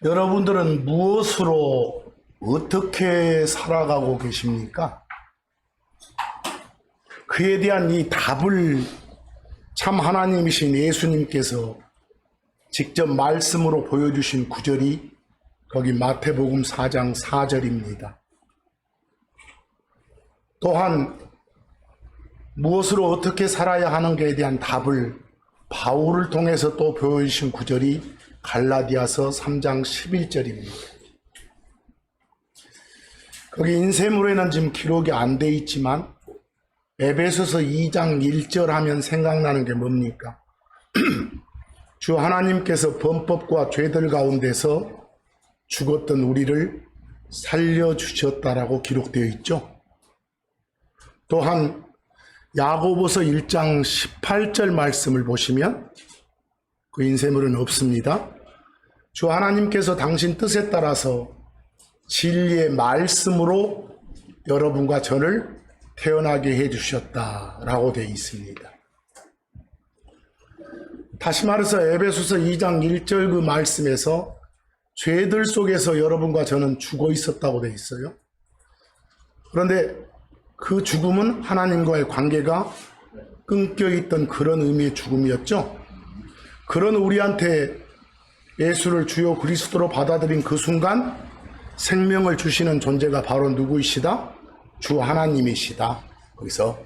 여러분들은 무엇으로 어떻게 살아가고 계십니까? 그에 대한 이 답을 참 하나님이신 예수님께서 직접 말씀으로 보여주신 구절이 거기 마태복음 4장 4절입니다. 또한 무엇으로 어떻게 살아야 하는가에 대한 답을 바울을 통해서 또 보여주신 구절이 갈라디아서 3장 11절입니다. 거기 인쇄물에는 지금 기록이 안 돼 있지만 에베소서 2장 1절 하면 생각나는 게 뭡니까? 주 하나님께서 범법과 죄들 가운데서 죽었던 우리를 살려주셨다라고 기록되어 있죠. 또한 야고보서 1장 18절 말씀을 보시면 그 인쇄물은 없습니다. 주 하나님께서 당신 뜻에 따라서 진리의 말씀으로 여러분과 저를 태어나게 해주셨다라고 되어 있습니다. 다시 말해서 에베소서 2장 1절 그 말씀에서 죄들 속에서 여러분과 저는 죽어 있었다고 되어 있어요. 그런데 그 죽음은 하나님과의 관계가 끊겨 있던 그런 의미의 죽음이었죠. 그런 우리한테 예수를 주요 그리스도로 받아들인 그 순간 생명을 주시는 존재가 바로 누구이시다? 주 하나님이시다. 거기서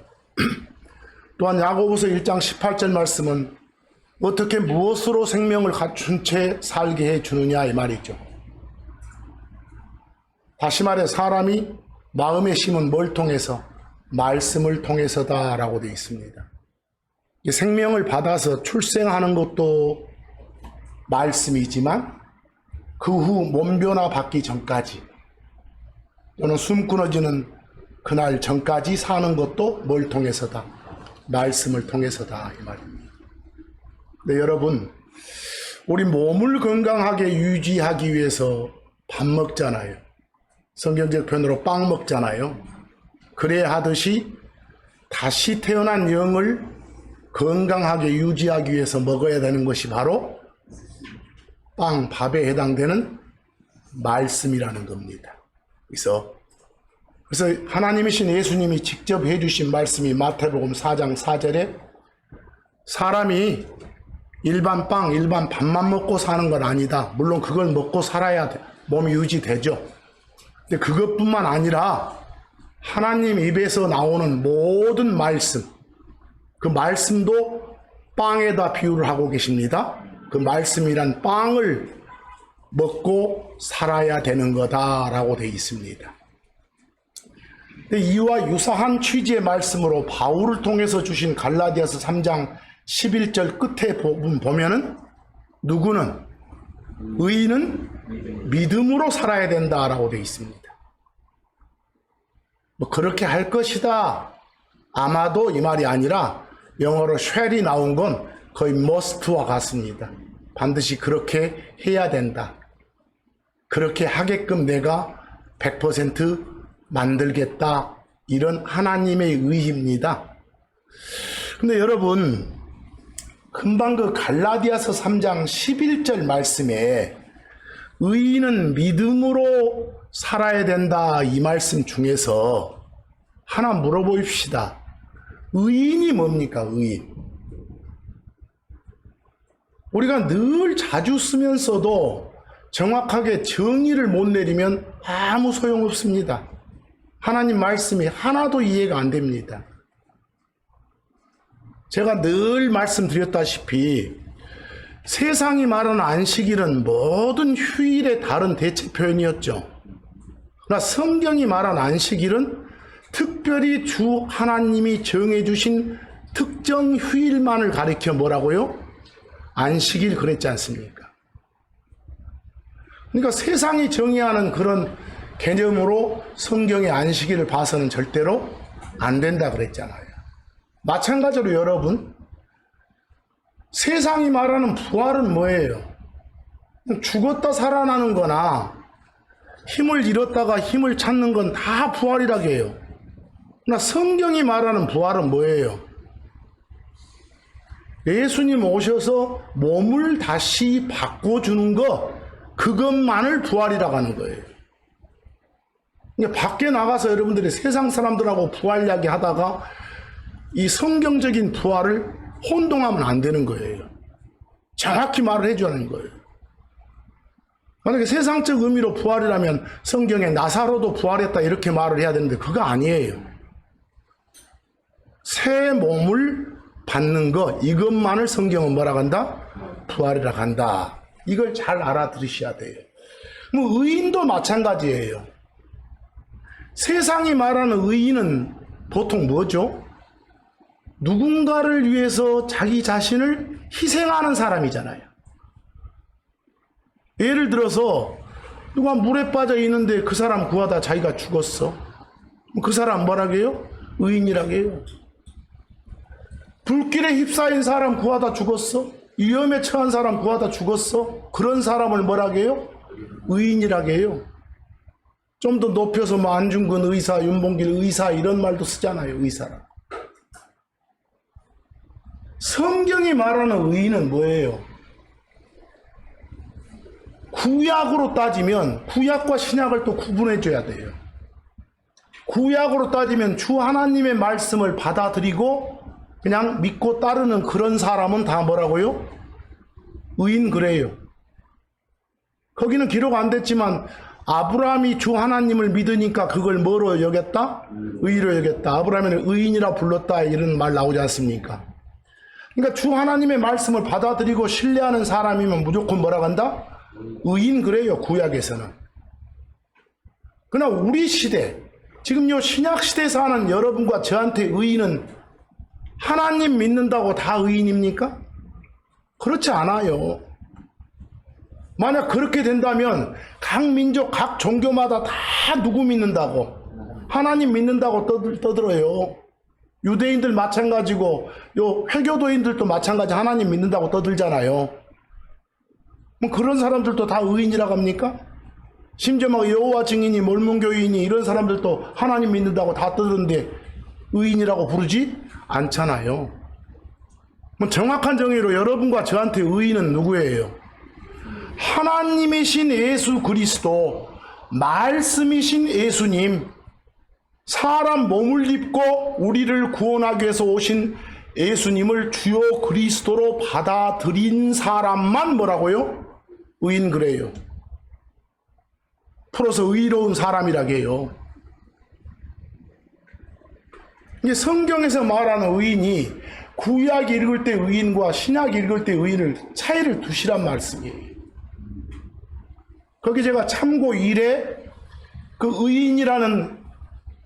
또한 야고보서 1장 18절 말씀은 어떻게 무엇으로 생명을 갖춘 채 살게 해주느냐 이 말이죠. 다시 말해 사람이 마음에 심은 뭘 통해서? 말씀을 통해서다라고 되어 있습니다. 생명을 받아서 출생하는 것도 말씀이지만 그 후 몸변화 받기 전까지 또는 숨 끊어지는 그날 전까지 사는 것도 뭘 통해서다? 말씀을 통해서다 이 말입니다. 네, 여러분, 우리 몸을 건강하게 유지하기 위해서 밥 먹잖아요. 성경적 표현으로 빵 먹잖아요. 그래야 하듯이 다시 태어난 영을 건강하게 유지하기 위해서 먹어야 되는 것이 바로 빵, 밥에 해당되는 말씀이라는 겁니다. 그래서 하나님이신 예수님이 직접 해주신 말씀이 마태복음 4장 4절에 사람이 일반 빵, 일반 밥만 먹고 사는 건 아니다. 물론 그걸 먹고 살아야 몸이 유지되죠. 근데 그것뿐만 아니라 하나님 입에서 나오는 모든 말씀, 그 말씀도 빵에다 비유를 하고 계십니다. 그 말씀이란 빵을 먹고 살아야 되는 거다라고 되어 있습니다. 이와 유사한 취지의 말씀으로 바울을 통해서 주신 갈라디아서 3장 11절 끝에 보면은 누구는 의인은 믿음으로 살아야 된다라고 되어 있습니다. 뭐 그렇게 할 것이다 아마도 이 말이 아니라 영어로 shall이 나온 건 거의 must와 같습니다. 반드시 그렇게 해야 된다. 그렇게 하게끔 내가 100% 만들겠다. 이런 하나님의 의입니다. 근데 여러분, 금방 그 갈라디아서 3장 11절 말씀에 의인은 믿음으로 살아야 된다 이 말씀 중에서 하나 물어보십시다. 의인이 뭡니까? 의인. 우리가 늘 자주 쓰면서도 정확하게 정의를 못 내리면 아무 소용없습니다. 하나님 말씀이 하나도 이해가 안 됩니다. 제가 늘 말씀드렸다시피 세상이 말하는 안식일은 모든 휴일의 다른 대체 표현이었죠. 그러나 성경이 말한 안식일은 특별히 주 하나님이 정해주신 특정 휴일만을 가리켜 뭐라고요? 안식일 그랬지 않습니까? 그러니까 세상이 정의하는 그런 개념으로 성경의 안식일을 봐서는 절대로 안 된다 그랬잖아요. 마찬가지로 여러분, 세상이 말하는 부활은 뭐예요? 죽었다 살아나는 거나 힘을 잃었다가 힘을 찾는 건 다 부활이라고 해요. 그러나 성경이 말하는 부활은 뭐예요? 예수님 오셔서 몸을 다시 바꿔주는 거, 그것만을 부활이라고 하는 거예요. 그러니까 밖에 나가서 여러분들이 세상 사람들하고 부활 이야기 하다가 이 성경적인 부활을 혼동하면 안 되는 거예요. 정확히 말을 해줘야 하는 거예요. 만약에 세상적 의미로 부활이라면 성경에 나사로도 부활했다 이렇게 말을 해야 되는데 그거 아니에요. 새 몸을 받는 것, 이것만을 성경은 뭐라고 한다? 부활이라고 한다. 이걸 잘 알아들으셔야 돼요. 뭐 의인도 마찬가지예요. 세상이 말하는 의인은 보통 뭐죠? 누군가를 위해서 자기 자신을 희생하는 사람이잖아요. 예를 들어서 누가 물에 빠져 있는데 그 사람 구하다 자기가 죽었어. 그 사람 뭐라고 해요? 의인이라고 해요. 불길에 휩싸인 사람 구하다 죽었어. 위험에 처한 사람 구하다 죽었어. 그런 사람을 뭐라고 해요? 의인이라고 해요. 좀 더 높여서 뭐 안중근 의사, 윤봉길 의사 이런 말도 쓰잖아요. 의사라. 성경이 말하는 의인은 뭐예요? 구약으로 따지면 구약과 신약을 또 구분해 줘야 돼요. 구약으로 따지면 주 하나님의 말씀을 받아들이고 그냥 믿고 따르는 그런 사람은 다 뭐라고요? 의인 그래요. 거기는 기록 안 됐지만 아브라함이 주 하나님을 믿으니까 그걸 뭐로 여겼다? 의로 여겼다. 아브라함은 의인이라 불렀다 이런 말 나오지 않습니까? 그러니까 주 하나님의 말씀을 받아들이고 신뢰하는 사람이면 무조건 뭐라고 한다? 의인 그래요. 구약에서는. 그러나 우리 시대, 지금 요 신약 시대에 사는 여러분과 저한테 의인은 하나님 믿는다고 다 의인입니까? 그렇지 않아요. 만약 그렇게 된다면 각 민족, 각 종교마다 다 누구 믿는다고? 하나님 믿는다고 떠들어요. 유대인들 마찬가지고 요 회교도인들도 마찬가지 하나님 믿는다고 떠들잖아요. 뭐 그런 사람들도 다 의인이라고 합니까? 심지어 막 여호와 증인이 몰몬교인이 이런 사람들도 하나님 믿는다고 다 떠드는데 의인이라고 부르지 않잖아요. 뭐 정확한 정의로 여러분과 저한테 의인은 누구예요? 하나님이신 예수 그리스도, 말씀이신 예수님, 사람 몸을 입고 우리를 구원하기 위해서 오신 예수님을 주요 그리스도로 받아들인 사람만 뭐라고요? 의인 그래요. 풀어서 의로운 사람이라고 해요. 이게 성경에서 말하는 의인이 구약 읽을 때 의인과 신약 읽을 때 의인을 차이를 두시란 말씀이에요. 거기 제가 참고 1에 그 의인이라는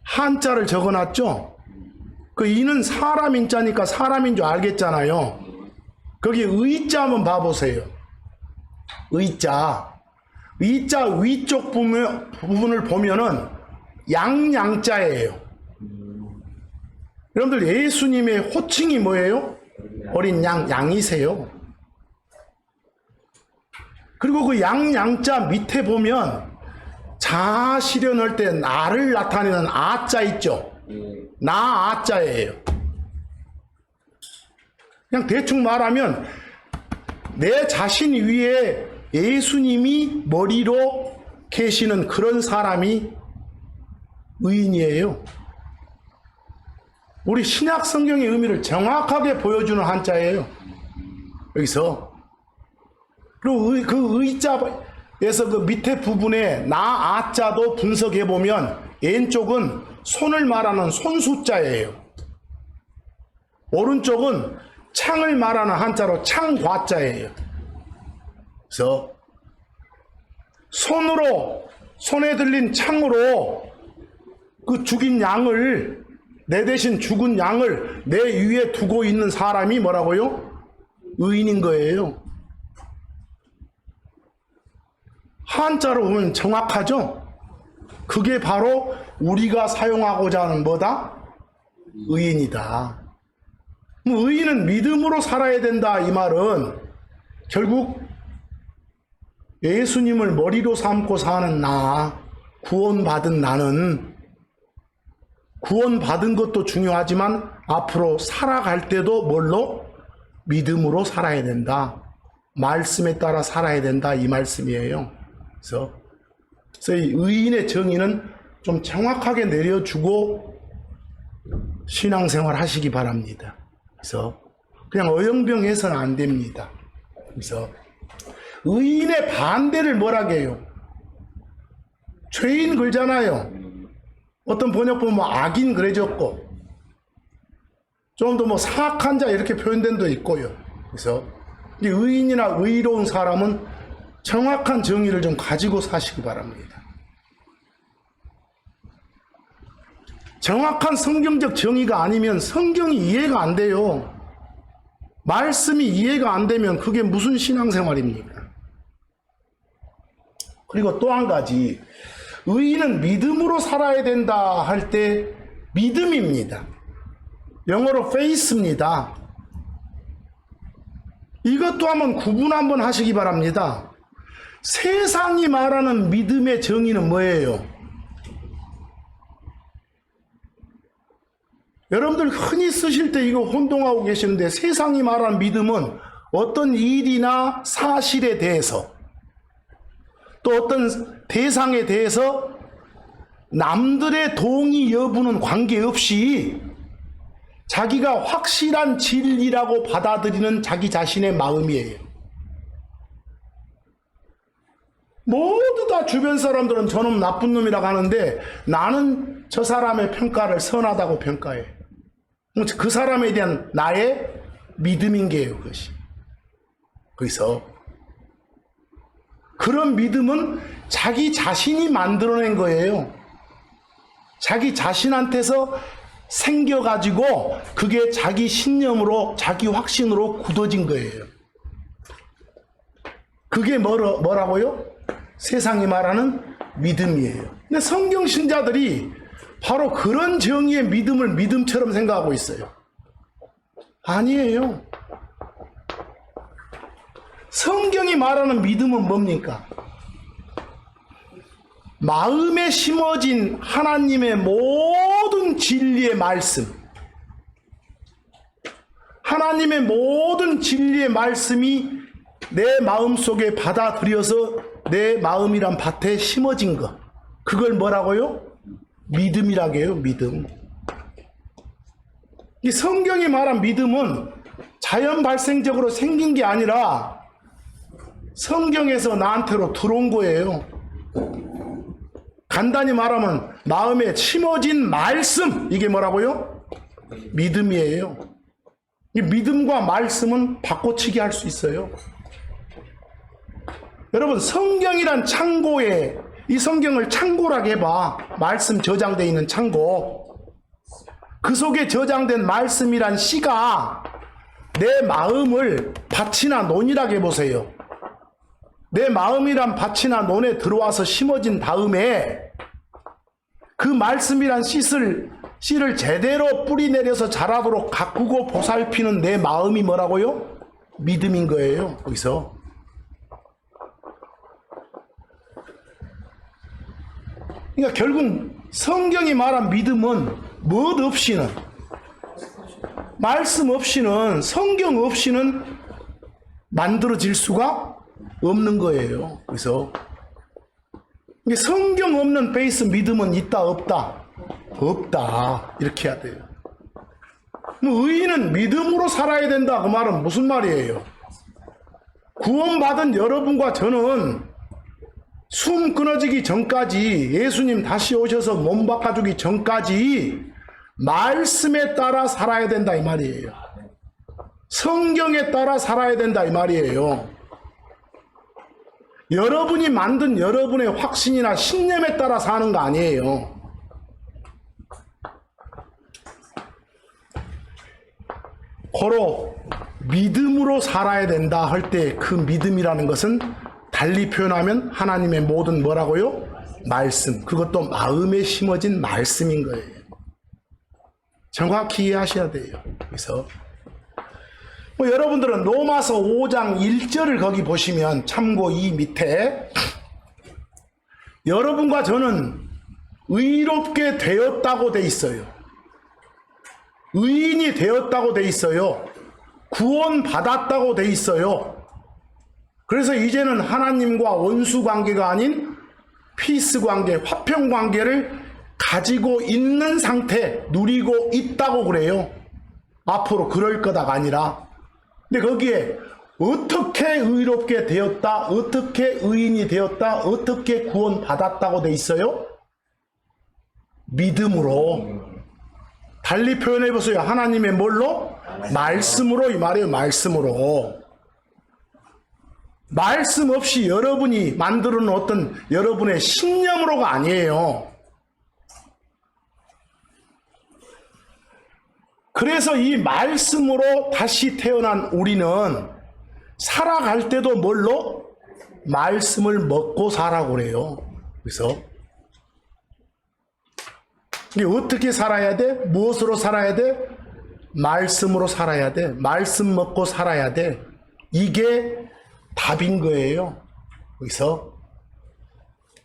한자를 적어놨죠. 그 이는 사람 인자니까 사람인 줄 알겠잖아요. 거기 의자 한번 봐보세요. 의자 위쪽 부분을 보면은 양자예요. 여러분들 예수님의 호칭이 뭐예요? 어린 양이세요. 그리고 그 양자 밑에 보면 자 실현할 때 나를 나타내는 아자 있죠? 나 아자예요. 그냥 대충 말하면 내 자신 위에 예수님이 머리로 계시는 그런 사람이 의인이에요. 우리 신약 성경의 의미를 정확하게 보여주는 한자예요. 여기서. 그리고 그 의자에서 그 밑에 부분에 나 아자도 분석해 보면 왼쪽은 손을 말하는 손수자예요. 오른쪽은 창을 말하는 한자로 창과자예요. 그래서 손에 들린 창으로 그 죽인 양을, 내 대신 죽은 양을 내 위에 두고 있는 사람이 뭐라고요? 의인인 거예요. 한자로 보면 정확하죠? 그게 바로 우리가 사용하고자 하는 뭐다? 의인이다. 의인은 믿음으로 살아야 된다. 이 말은 결국 예수님을 머리로 삼고 사는 나, 구원받은 나는 구원받은 것도 중요하지만 앞으로 살아갈 때도 뭘로? 믿음으로 살아야 된다. 말씀에 따라 살아야 된다. 이 말씀이에요. 그래서 이 의인의 정의는 좀 정확하게 내려주고 신앙생활 하시기 바랍니다. 그래서 그냥 어영병해서는 안 됩니다. 그래서 의인의 반대를 뭐라고 해요? 죄인 그러잖아요. 어떤 번역 보면 악인 그래졌고 좀 더 뭐 사악한 자 이렇게 표현된 데 있고요. 그래서 의인이나 의로운 사람은 정확한 정의를 좀 가지고 사시기 바랍니다. 정확한 성경적 정의가 아니면 성경이 이해가 안 돼요. 말씀이 이해가 안 되면 그게 무슨 신앙생활입니까? 그리고 또 한 가지, 의인은 믿음으로 살아야 된다 할 때 믿음입니다. 영어로 faith입니다. 이것도 한번 구분 한번 하시기 바랍니다. 세상이 말하는 믿음의 정의는 뭐예요? 여러분들 흔히 쓰실 때 이거 혼동하고 계시는데, 세상이 말하는 믿음은 어떤 일이나 사실에 대해서 또 어떤 대상에 대해서 남들의 동의 여부는 관계없이 자기가 확실한 진리라고 받아들이는 자기 자신의 마음이에요. 모두 다 주변 사람들은 저놈 나쁜 놈이라고 하는데 나는 저 사람의 평가를 선하다고 평가해. 그 사람에 대한 나의 믿음인 게요, 그것이. 그래서 그런 믿음은 자기 자신이 만들어낸 거예요. 자기 자신한테서 생겨가지고 그게 자기 신념으로, 자기 확신으로 굳어진 거예요. 그게 뭐라고요? 세상이 말하는 믿음이에요. 근데 성경 신자들이 바로 그런 정의의 믿음을 믿음처럼 생각하고 있어요. 아니에요. 성경이 말하는 믿음은 뭡니까? 마음에 심어진 하나님의 모든 진리의 말씀, 하나님의 모든 진리의 말씀이 내 마음속에 받아들여서 내 마음이란 밭에 심어진 것, 그걸 뭐라고요? 믿음이라고 해요. 믿음. 이 성경이 말한 믿음은 자연 발생적으로 생긴 게 아니라 성경에서 나한테로 들어온 거예요. 간단히 말하면 마음에 심어진 말씀, 이게 뭐라고요? 믿음이에요. 이 믿음과 말씀은 바꿔치기 할 수 있어요. 여러분, 성경이란 창고에, 이 성경을 창고라고 해봐. 말씀 저장되어 있는 창고. 그 속에 저장된 말씀이란 씨가 내 마음을 밭이나 논이라고 해보세요. 내 마음이란 밭이나 논에 들어와서 심어진 다음에 그 말씀이란 씨를 제대로 뿌리 내려서 자라도록 가꾸고 보살피는 내 마음이 뭐라고요? 믿음인 거예요. 거기서. 그러니까 결국 성경이 말한 믿음은 무엇 없이는, 말씀 없이는, 성경 없이는 만들어질 수가 없는 거예요. 그래서 성경 없는 베이스 믿음은 있다 없다? 없다. 이렇게 해야 돼요. 의인은 믿음으로 살아야 된다, 그 말은 무슨 말이에요? 구원받은 여러분과 저는 숨 끊어지기 전까지, 예수님 다시 오셔서 몸 바꿔주기 전까지 말씀에 따라 살아야 된다, 이 말이에요. 성경에 따라 살아야 된다, 이 말이에요. 여러분이 만든 여러분의 확신이나 신념에 따라 사는 거 아니에요. 고로 믿음으로 살아야 된다 할 때 그 믿음이라는 것은 달리 표현하면 하나님의 모든 뭐라고요? 말씀. 그것도 마음에 심어진 말씀인 거예요. 정확히 이해하셔야 돼요. 그래서 여러분들은 로마서 5장 1절을 거기 보시면 참고 이 밑에 여러분과 저는 의롭게 되었다고 돼 있어요. 의인이 되었다고 돼 있어요. 구원받았다고 돼 있어요. 그래서 이제는 하나님과 원수 관계가 아닌 피스 관계, 화평 관계를 가지고 있는 상태, 누리고 있다고 그래요. 앞으로 그럴 거다가 아니라. 근데 거기에 어떻게 의롭게 되었다, 어떻게 의인이 되었다, 어떻게 구원받았다고 돼 있어요? 믿음으로. 달리 표현해 보세요. 하나님의 뭘로? 말씀으로, 이 말이에요. 말씀으로. 말씀 없이 여러분이 만들어 놓은 어떤 여러분의 신념으로가 아니에요. 그래서 이 말씀으로 다시 태어난 우리는 살아갈 때도 뭘로? 말씀을 먹고 살아고 그래요. 그래서 이게 어떻게 살아야 돼? 무엇으로 살아야 돼? 말씀으로 살아야 돼. 말씀 먹고 살아야 돼. 이게 답인 거예요. 그래서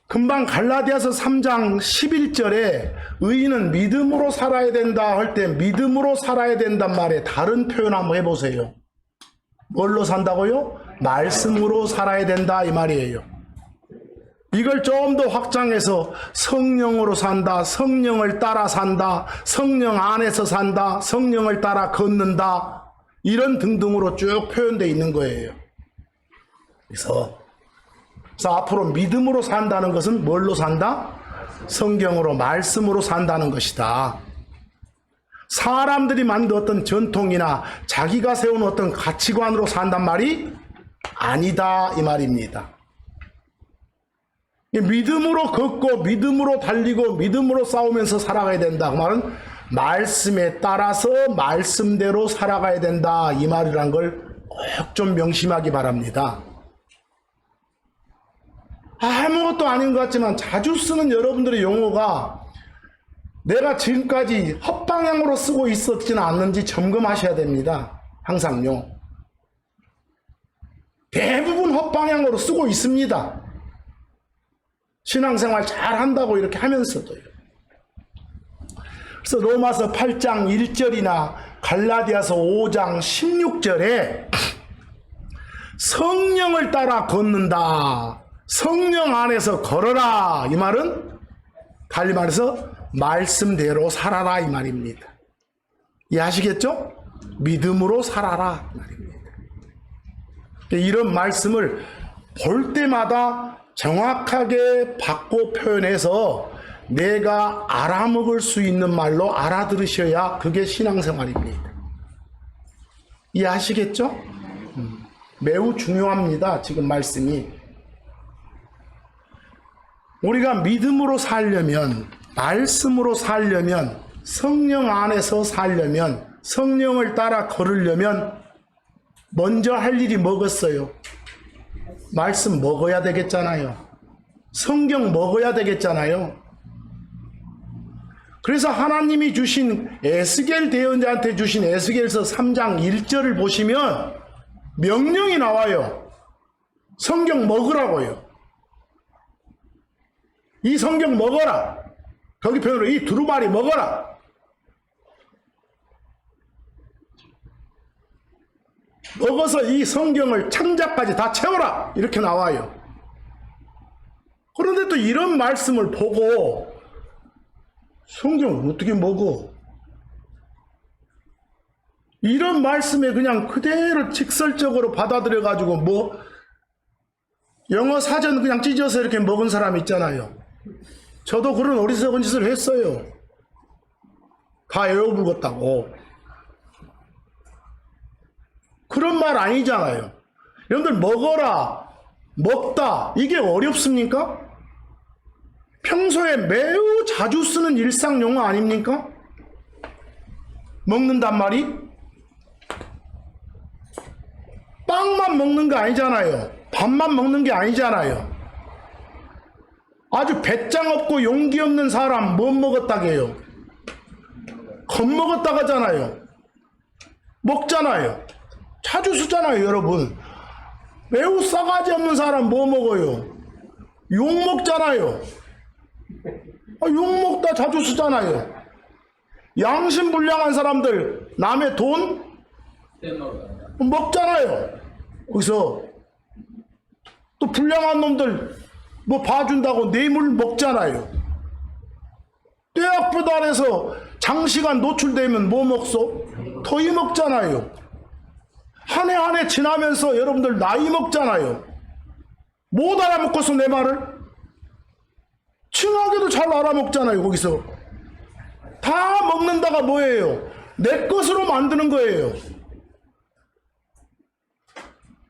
금방 갈라디아서 3장 11절에 의인은 믿음으로 살아야 된다 할 때 믿음으로 살아야 된단 말에 다른 표현 한번 해보세요. 뭘로 산다고요? 말씀으로 살아야 된다 이 말이에요. 이걸 좀 더 확장해서 성령으로 산다, 성령을 따라 산다, 성령 안에서 산다, 성령을 따라 걷는다, 이런 등등으로 쭉 표현되어 있는 거예요. 그래서 앞으로 믿음으로 산다는 것은 뭘로 산다? 성경으로, 말씀으로 산다는 것이다. 사람들이 만든 어떤 전통이나 자기가 세운 어떤 가치관으로 산단 말이 아니다 이 말입니다. 믿음으로 걷고 믿음으로 달리고 믿음으로 싸우면서 살아가야 된다. 그 말은 말씀에 따라서 말씀대로 살아가야 된다 이 말이란 걸 꼭 좀 명심하기 바랍니다. 아무것도 아닌 것 같지만 자주 쓰는 여러분들의 용어가 내가 지금까지 헛방향으로 쓰고 있었지는 않는지 점검하셔야 됩니다. 항상요. 대부분 헛방향으로 쓰고 있습니다. 신앙생활 잘 한다고 이렇게 하면서도요. 그래서 로마서 8장 1절이나 갈라디아서 5장 16절에 성령을 따라 걷는다. 성령 안에서 걸어라. 이 말은 달리 말해서 말씀대로 살아라 이 말입니다. 이해하시겠죠? 믿음으로 살아라 이 말입니다. 이런 말씀을 볼 때마다 정확하게 바꿔 표현해서 내가 알아먹을 수 있는 말로 알아들으셔야 그게 신앙생활입니다. 이해하시겠죠? 매우 중요합니다. 지금 말씀이. 우리가 믿음으로 살려면, 말씀으로 살려면, 성령 안에서 살려면, 성령을 따라 걸으려면 먼저 할 일이 뭐겠어요? 말씀 먹어야 되겠잖아요. 성경 먹어야 되겠잖아요. 그래서 하나님이 주신 에스겔 대언자한테 주신 에스겔서 3장 1절을 보시면 명령이 나와요. 성경 먹으라고요. 이 성경 먹어라. 거기 표현으로 이 두루마리 먹어라. 먹어서 이 성경을 창자까지 다 채워라. 이렇게 나와요. 그런데 또 이런 말씀을 보고 성경을 어떻게 먹어? 이런 말씀에 그냥 그대로 직설적으로 받아들여가지고 뭐 영어 사전 그냥 찢어서 이렇게 먹은 사람 있잖아요. 저도 그런 어리석은 짓을 했어요. 다 애워불었다고. 그런 말 아니잖아요. 여러분들 먹어라, 먹다 이게 어렵습니까? 평소에 매우 자주 쓰는 일상 용어 아닙니까? 먹는단 말이? 빵만 먹는 거 아니잖아요. 밥만 먹는 게 아니잖아요. 아주 배짱 없고 용기 없는 사람 못 먹었다게요? 겁먹었다 가잖아요. 먹잖아요. 자주 쓰잖아요, 여러분. 매우 싸가지 없는 사람 뭐 먹어요? 욕 먹잖아요. 욕 먹다 자주 쓰잖아요. 양심불량한 사람들 남의 돈 먹잖아요. 그래서 또 불량한 놈들 뭐 봐준다고 뇌물 먹잖아요. 떼약볕 장시간 노출되면 뭐 먹소? 더위 먹잖아요. 한 해 한 해 지나면서 여러분들 나이 먹잖아요. 못 알아먹겠어 내 말을? 칭하게도 잘 알아먹잖아요. 거기서 다 먹는다가 뭐예요? 내 것으로 만드는 거예요.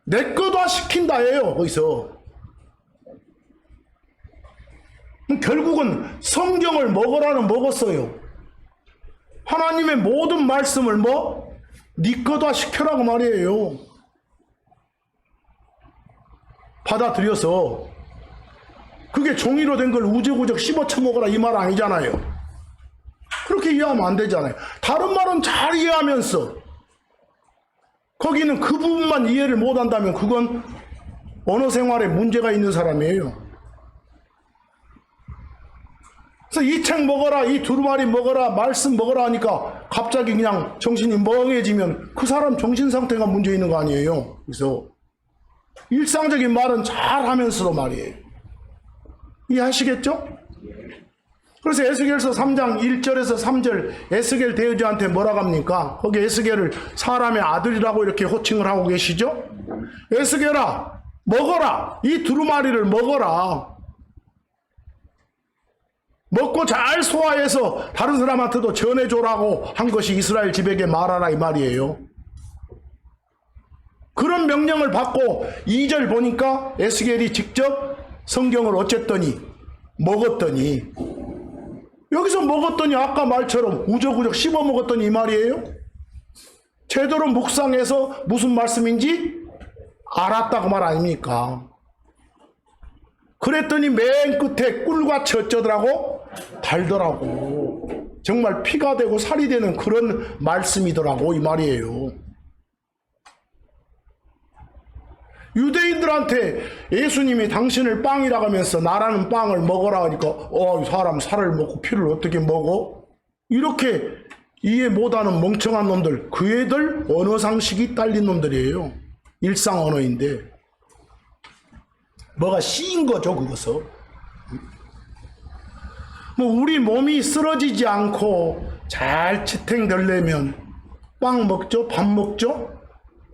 내 거다 시킨다예요. 거기서 결국은 성경을 먹으라는 먹었어요. 하나님의 모든 말씀을 뭐? 네 거다 시켜라고 말이에요. 받아들여서 그게 종이로 된 걸 우적우적 씹어 처먹어라 이 말 아니잖아요. 그렇게 이해하면 안 되잖아요. 다른 말은 잘 이해하면서 거기는 그 부분만 이해를 못한다면 그건 언어 생활에 문제가 있는 사람이에요. 그래서 이 책 먹어라, 이 두루마리 먹어라, 말씀 먹어라 하니까 갑자기 그냥 정신이 멍해지면 그 사람 정신 상태가 문제 있는 거 아니에요. 그래서 일상적인 말은 잘 하면서도 말이에요. 이해하시겠죠? 그래서 에스겔서 3장 1절에서 3절 에스겔 대제한테 뭐라고 합니까? 거기 에스겔을 사람의 아들이라고 이렇게 호칭을 하고 계시죠? 에스겔아 먹어라. 이 두루마리를 먹어라. 먹고 잘 소화해서 다른 사람한테도 전해줘라고 한 것이 이스라엘 집에게 말하라 이 말이에요. 그런 명령을 받고 2절 보니까 에스겔이 직접 성경을 어쨌더니 먹었더니 여기서 먹었더니 아까 말처럼 우적우적 씹어 먹었더니 이 말이에요. 제대로 묵상해서 무슨 말씀인지 알았다고 말 아닙니까? 그랬더니 맨 끝에 꿀같이 어쩌더라고? 달더라고. 정말 피가 되고 살이 되는 그런 말씀이더라고 이 말이에요. 유대인들한테 예수님이 당신을 빵이라고 하면서 나라는 빵을 먹어라 하니까 이 사람 살을 먹고 피를 어떻게 먹어? 이렇게 이해 못하는 멍청한 놈들, 그 애들 언어 상식이 딸린 놈들이에요. 일상 언어인데 뭐가 씌인 거죠 그것은. 뭐 우리 몸이 쓰러지지 않고 잘 지탱되려면 빵 먹죠? 밥 먹죠?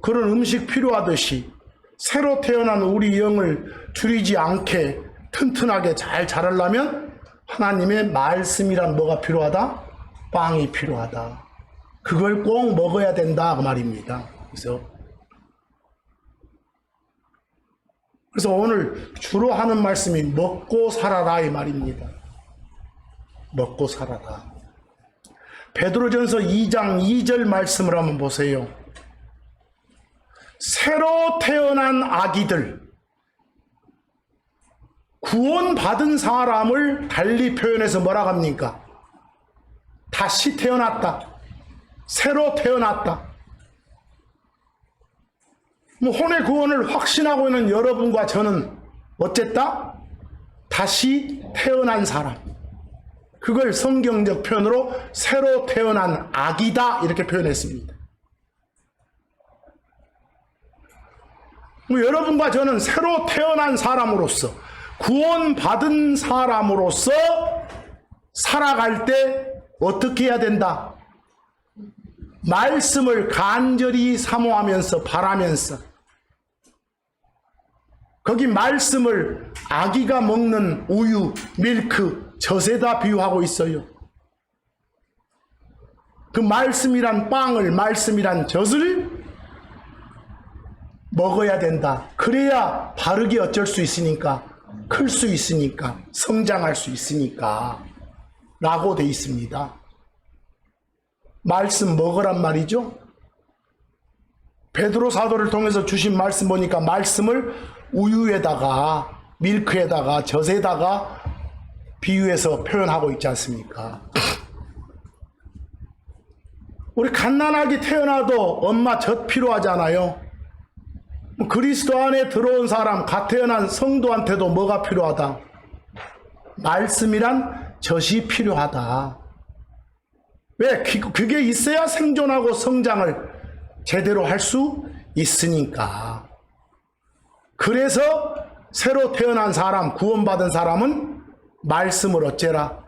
그런 음식 필요하듯이 새로 태어난 우리 영을 줄이지 않게 튼튼하게 잘 자라려면 하나님의 말씀이란 뭐가 필요하다? 빵이 필요하다. 그걸 꼭 먹어야 된다 그 말입니다. 그래서 오늘 주로 하는 말씀이 먹고 살아라 이 말입니다. 먹고 살아라. 베드로전서 2장 2절 말씀을 한번 보세요. 새로 태어난 아기들, 구원받은 사람을 달리 표현해서 뭐라고 합니까? 다시 태어났다. 새로 태어났다. 혼의 구원을 확신하고 있는 여러분과 저는 어쨌다? 다시 태어난 사람. 그걸 성경적 표현으로 새로 태어난 아기다 이렇게 표현했습니다. 여러분과 저는 새로 태어난 사람으로서 구원받은 사람으로서 살아갈 때 어떻게 해야 된다? 말씀을 간절히 사모하면서 바라면서 거기 말씀을 아기가 먹는 우유, 밀크, 젖에다 비유하고 있어요. 그 말씀이란 빵을, 말씀이란 젖을 먹어야 된다. 그래야 바르게 어쩔 수 있으니까, 클 수 있으니까, 성장할 수 있으니까 라고 돼 있습니다. 말씀 먹으란 말이죠. 베드로 사도를 통해서 주신 말씀 보니까 말씀을 우유에다가 밀크에다가 젖에다가 비유해서 표현하고 있지 않습니까? 우리 갓난아기 태어나도 엄마 젖 필요하잖아요. 그리스도 안에 들어온 사람, 갓 태어난 성도한테도 뭐가 필요하다? 말씀이란 젖이 필요하다. 왜? 그게 있어야 생존하고 성장을 제대로 할 수 있으니까. 그래서 새로 태어난 사람, 구원받은 사람은 말씀을 어째라?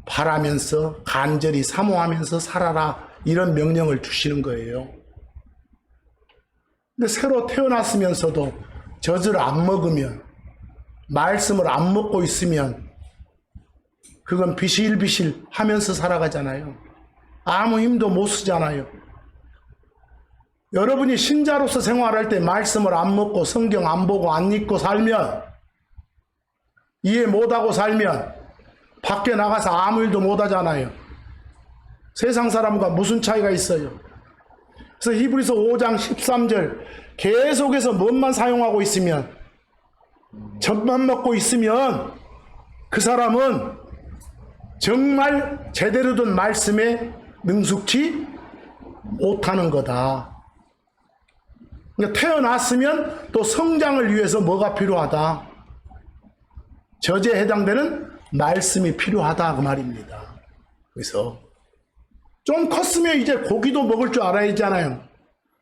바라면서 간절히 사모하면서 살아라. 이런 명령을 주시는 거예요. 근데 새로 태어났으면서도 젖을 안 먹으면, 말씀을 안 먹고 있으면 그건 비실비실 하면서 살아가잖아요. 아무 힘도 못 쓰잖아요. 여러분이 신자로서 생활할 때 말씀을 안 먹고 성경 안 보고 안 읽고 살면, 이해 못하고 살면 밖에 나가서 아무 일도 못하잖아요. 세상 사람과 무슨 차이가 있어요? 그래서 히브리서 5장 13절 계속해서 뭔만 사용하고 있으면, 젖만 먹고 있으면 그 사람은 정말 제대로 된 말씀에 능숙치 못하는 거다. 그러니까 태어났으면 또 성장을 위해서 뭐가 필요하다? 젖에 해당되는 말씀이 필요하다 그 말입니다. 그래서 좀 컸으면 이제 고기도 먹을 줄 알아야 되잖아요.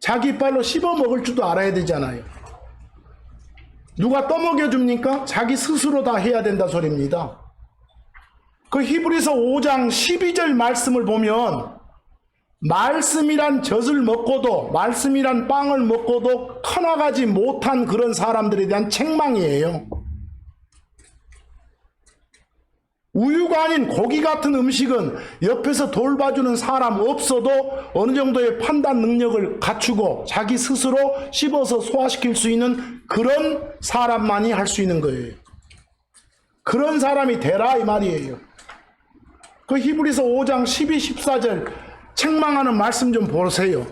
자기 이빨로 씹어 먹을 줄도 알아야 되잖아요. 누가 떠먹여 줍니까? 자기 스스로 다 해야 된다 소리입니다. 그 히브리서 5장 12절 말씀을 보면, 말씀이란 젖을 먹고도, 말씀이란 빵을 먹고도 커나가지 못한 그런 사람들에 대한 책망이에요. 우유가 아닌 고기 같은 음식은 옆에서 돌봐주는 사람 없어도 어느 정도의 판단 능력을 갖추고 자기 스스로 씹어서 소화시킬 수 있는 그런 사람만이 할 수 있는 거예요. 그런 사람이 되라 이 말이에요. 그 히브리서 5장 12, 14절 책망하는 말씀 좀 보세요.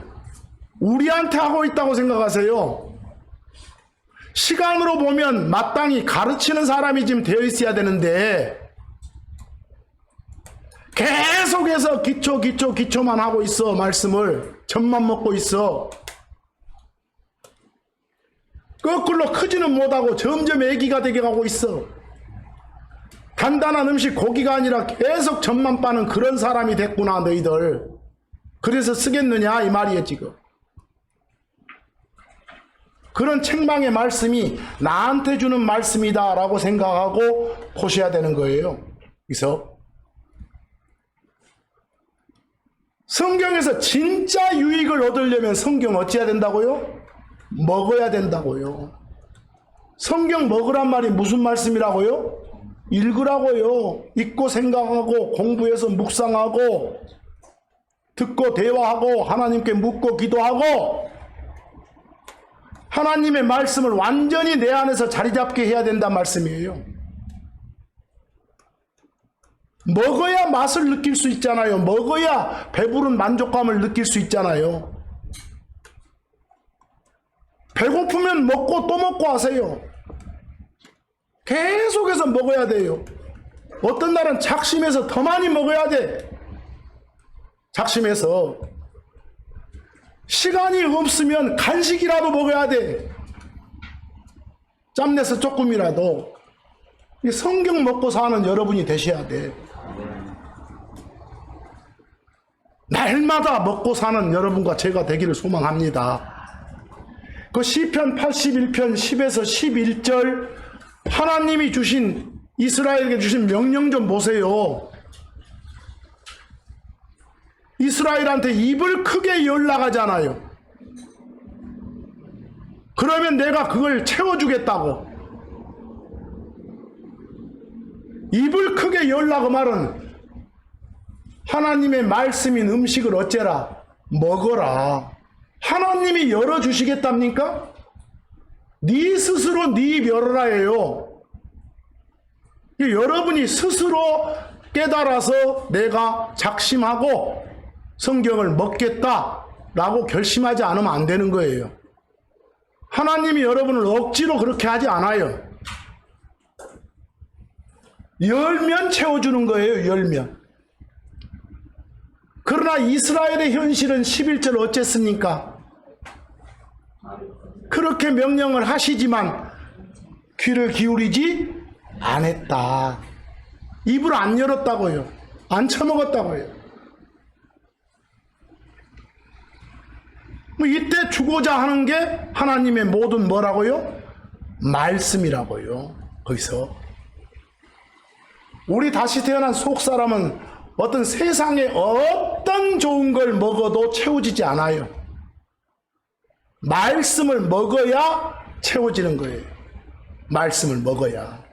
우리한테 하고 있다고 생각하세요? 시간으로 보면 마땅히 가르치는 사람이 지금 되어 있어야 되는데 계속해서 기초만 하고 있어. 말씀을 젖만 먹고 있어. 거꾸로 크지는 못하고 점점 애기가 되게 가고 있어. 간단한 음식 고기가 아니라 계속 젖만 빠는 그런 사람이 됐구나 너희들. 그래서 쓰겠느냐 이 말이에요 지금. 그런 책망의 말씀이 나한테 주는 말씀이다 라고 생각하고 보셔야 되는 거예요. 그래서 성경에서 진짜 유익을 얻으려면 성경 어찌해야 된다고요? 먹어야 된다고요. 성경 먹으란 말이 무슨 말씀이라고요? 읽으라고요. 읽고 생각하고 공부해서 묵상하고 듣고 대화하고 하나님께 묻고 기도하고 하나님의 말씀을 완전히 내 안에서 자리 잡게 해야 된다는 말씀이에요. 먹어야 맛을 느낄 수 있잖아요. 먹어야 배부른 만족감을 느낄 수 있잖아요. 배고프면 먹고 또 먹고 하세요. 계속해서 먹어야 돼요. 어떤 날은 작심해서 더 많이 먹어야 돼. 작심해서. 시간이 없으면 간식이라도 먹어야 돼. 짬내서 조금이라도. 성경 먹고 사는 여러분이 되셔야 돼. 날마다 먹고 사는 여러분과 제가 되기를 소망합니다. 그 시편 81편 10에서 11절 하나님이 주신 이스라엘에게 주신 명령 좀 보세요. 이스라엘한테 입을 크게 열나가잖아요. 그러면 내가 그걸 채워주겠다고. 입을 크게 열라 그 말은 하나님의 말씀인 음식을 어째라? 먹어라. 하나님이 열어주시겠답니까? 네 스스로 네 입 열어라예요. 여러분이 스스로 깨달아서 내가 작심하고 성경을 먹겠다라고 결심하지 않으면 안 되는 거예요. 하나님이 여러분을 억지로 그렇게 하지 않아요. 열면 채워주는 거예요. 열면. 그러나 이스라엘의 현실은 11절 어쨌습니까? 그렇게 명령을 하시지만 귀를 기울이지 않았다. 입을 안 열었다고요. 안 처먹었다고요. 이때 주고자 하는 게 하나님의 모든 뭐라고요? 말씀이라고요. 거기서 우리 다시 태어난 속사람은 어떤 세상에 어떤 좋은 걸 먹어도 채워지지 않아요. 말씀을 먹어야 채워지는 거예요. 말씀을 먹어야.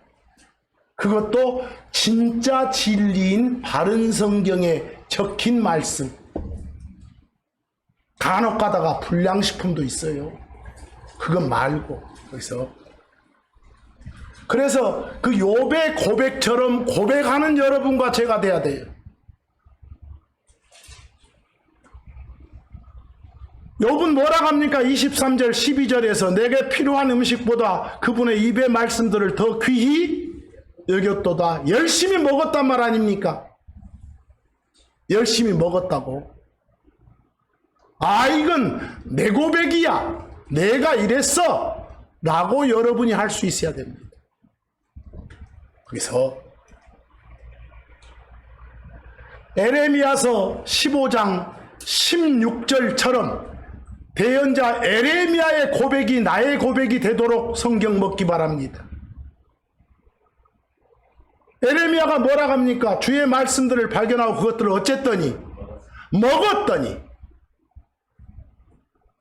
그것도 진짜 진리인 바른 성경에 적힌 말씀. 간혹 가다가 불량식품도 있어요. 그건 말고. 그래서 그 욥의 고백처럼 고백하는 여러분과 제가 돼야 돼요. 욥은 뭐라 합니까? 23절 12절에서 내게 필요한 음식보다 그분의 입의 말씀들을 더 귀히 여겼도다. 열심히 먹었단 말 아닙니까? 열심히 먹었다고. 아, 이건 내 고백이야, 내가 이랬어 라고 여러분이 할 수 있어야 됩니다. 그래서 에레미야서 15장 16절처럼 대언자 에레미야의 고백이 나의 고백이 되도록 성경 먹기 바랍니다. 에레미야가 뭐라 합니까? 주의 말씀들을 발견하고 그것들을 어쨌더니 먹었더니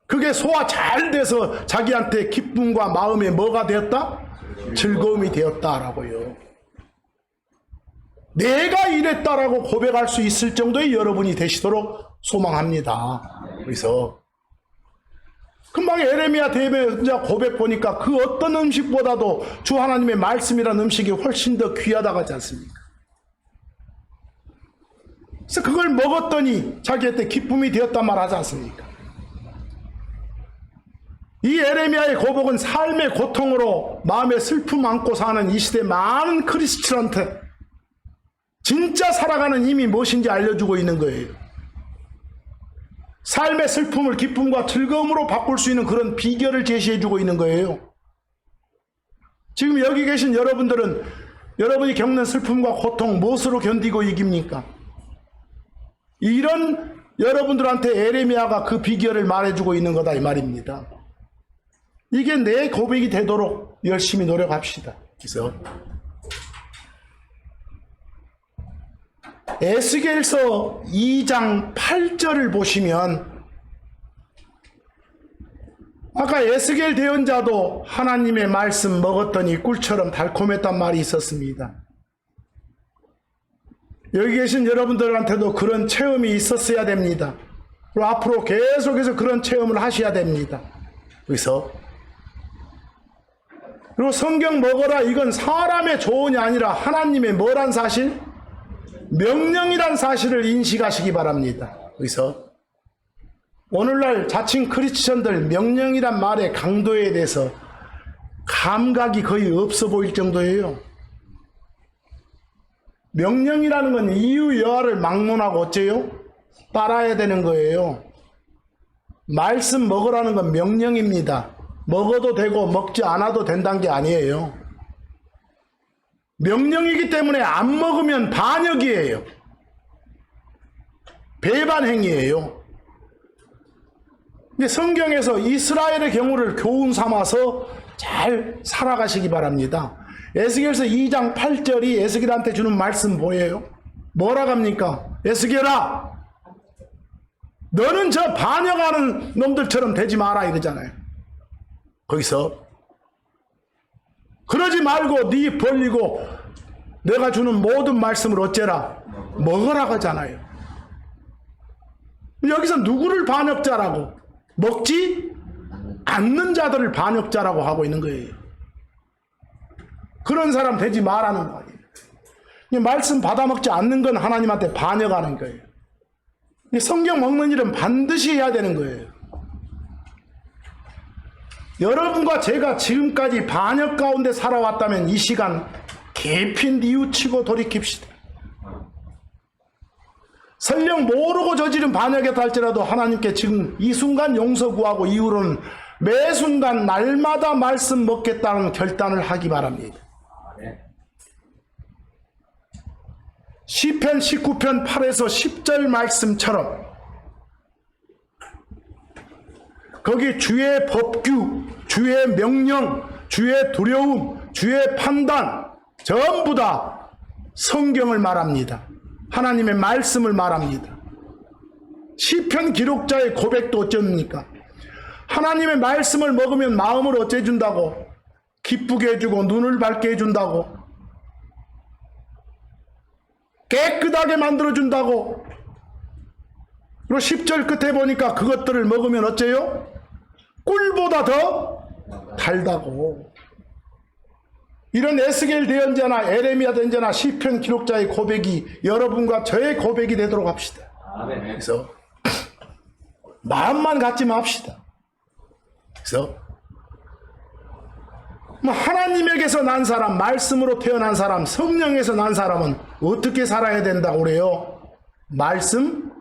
그게 소화 잘 돼서 자기한테 기쁨과 마음에 뭐가 되었다? 즐거움이 되었다라고요. 내가 이랬다라고 고백할 수 있을 정도의 여러분이 되시도록 소망합니다. 그래서 금방 에레미야 대언자 고백 보니까 그 어떤 음식보다도 주 하나님의 말씀이라는 음식이 훨씬 더 귀하다고 하지 않습니까? 그래서 그걸 먹었더니 자기한테 기쁨이 되었단 말 하지 않습니까? 이 에레미야의 고백은 삶의 고통으로 마음에 슬픔 안고 사는 이 시대 많은 크리스천한테 진짜 살아가는 힘이 무엇인지 알려주고 있는 거예요. 삶의 슬픔을 기쁨과 즐거움으로 바꿀 수 있는 그런 비결을 제시해주고 있는 거예요. 지금 여기 계신 여러분들은 여러분이 겪는 슬픔과 고통 무엇으로 견디고 이깁니까? 이런 여러분들한테 에레미야가 그 비결을 말해주고 있는 거다 이 말입니다. 이게 내 고백이 되도록 열심히 노력합시다. 그래서 에스겔서 2장 8절을 보시면 아까 에스겔 대언자도 하나님의 말씀 먹었더니 꿀처럼 달콤했단 말이 있었습니다. 여기 계신 여러분들한테도 그런 체험이 있었어야 됩니다. 그리고 앞으로 계속해서 그런 체험을 하셔야 됩니다. 그래서 그리고 성경 먹어라 이건 사람의 조언이 아니라 하나님의 뭐란 사실? 명령이란 사실을 인식하시기 바랍니다. 그래서 오늘날 자칭 크리스천들 명령이란 말의 강도에 대해서 감각이 거의 없어 보일 정도예요. 명령이라는 건 이유 여하를 막론하고 어째요? 따라야 되는 거예요. 말씀 먹으라는 건 명령입니다. 먹어도 되고 먹지 않아도 된다는 게 아니에요. 명령이기 때문에 안 먹으면 반역이에요. 배반 행위예요. 근데 성경에서 이스라엘의 경우를 교훈 삼아서 잘 살아가시기 바랍니다. 에스겔서 2장 8절이 에스겔한테 주는 말씀 뭐예요? 뭐라 합니까? 에스겔아, 너는 저 반역하는 놈들처럼 되지 마라 이러잖아요. 거기서 그러지 말고 네 벌리고 내가 주는 모든 말씀을 어째라? 먹으라 하잖아요. 여기서 누구를 반역자라고? 먹지 않는 자들을 반역자라고 하고 있는 거예요. 그런 사람 되지 말라는 거예요. 말씀 받아먹지 않는 건 하나님한테 반역하는 거예요. 성경 먹는 일은 반드시 해야 되는 거예요. 여러분과 제가 지금까지 반역 가운데 살아왔다면 이 시간 깊이 뉘우치고 돌이킵시다. 설령 모르고 저지른 반역이었다 할지라도 하나님께 지금 이 순간 용서 구하고 이후로는 매 순간 날마다 말씀 먹겠다는 결단을 하기 바랍니다. 시편 19편 8에서 10절 말씀처럼 거기 주의 법규, 주의 명령, 주의 두려움, 주의 판단 전부 다 성경을 말합니다. 하나님의 말씀을 말합니다. 시편 기록자의 고백도 어쩝니까? 하나님의 말씀을 먹으면 마음을 어째준다고, 기쁘게 해주고 눈을 밝게 해준다고, 깨끗하게 만들어준다고. 그리고 10절 끝에 보니까 그것들을 먹으면 어째요? 꿀보다 더 달다고. 이런 에스겔 대언자나 에레미야 대언자나 시편 기록자의 고백이 여러분과 저의 고백이 되도록 합시다. 그래서 마음만 갖지 맙시다. 그래서 하나님에게서 난 사람, 말씀으로 태어난 사람, 성령에서 난 사람은 어떻게 살아야 된다고 그래요? 말씀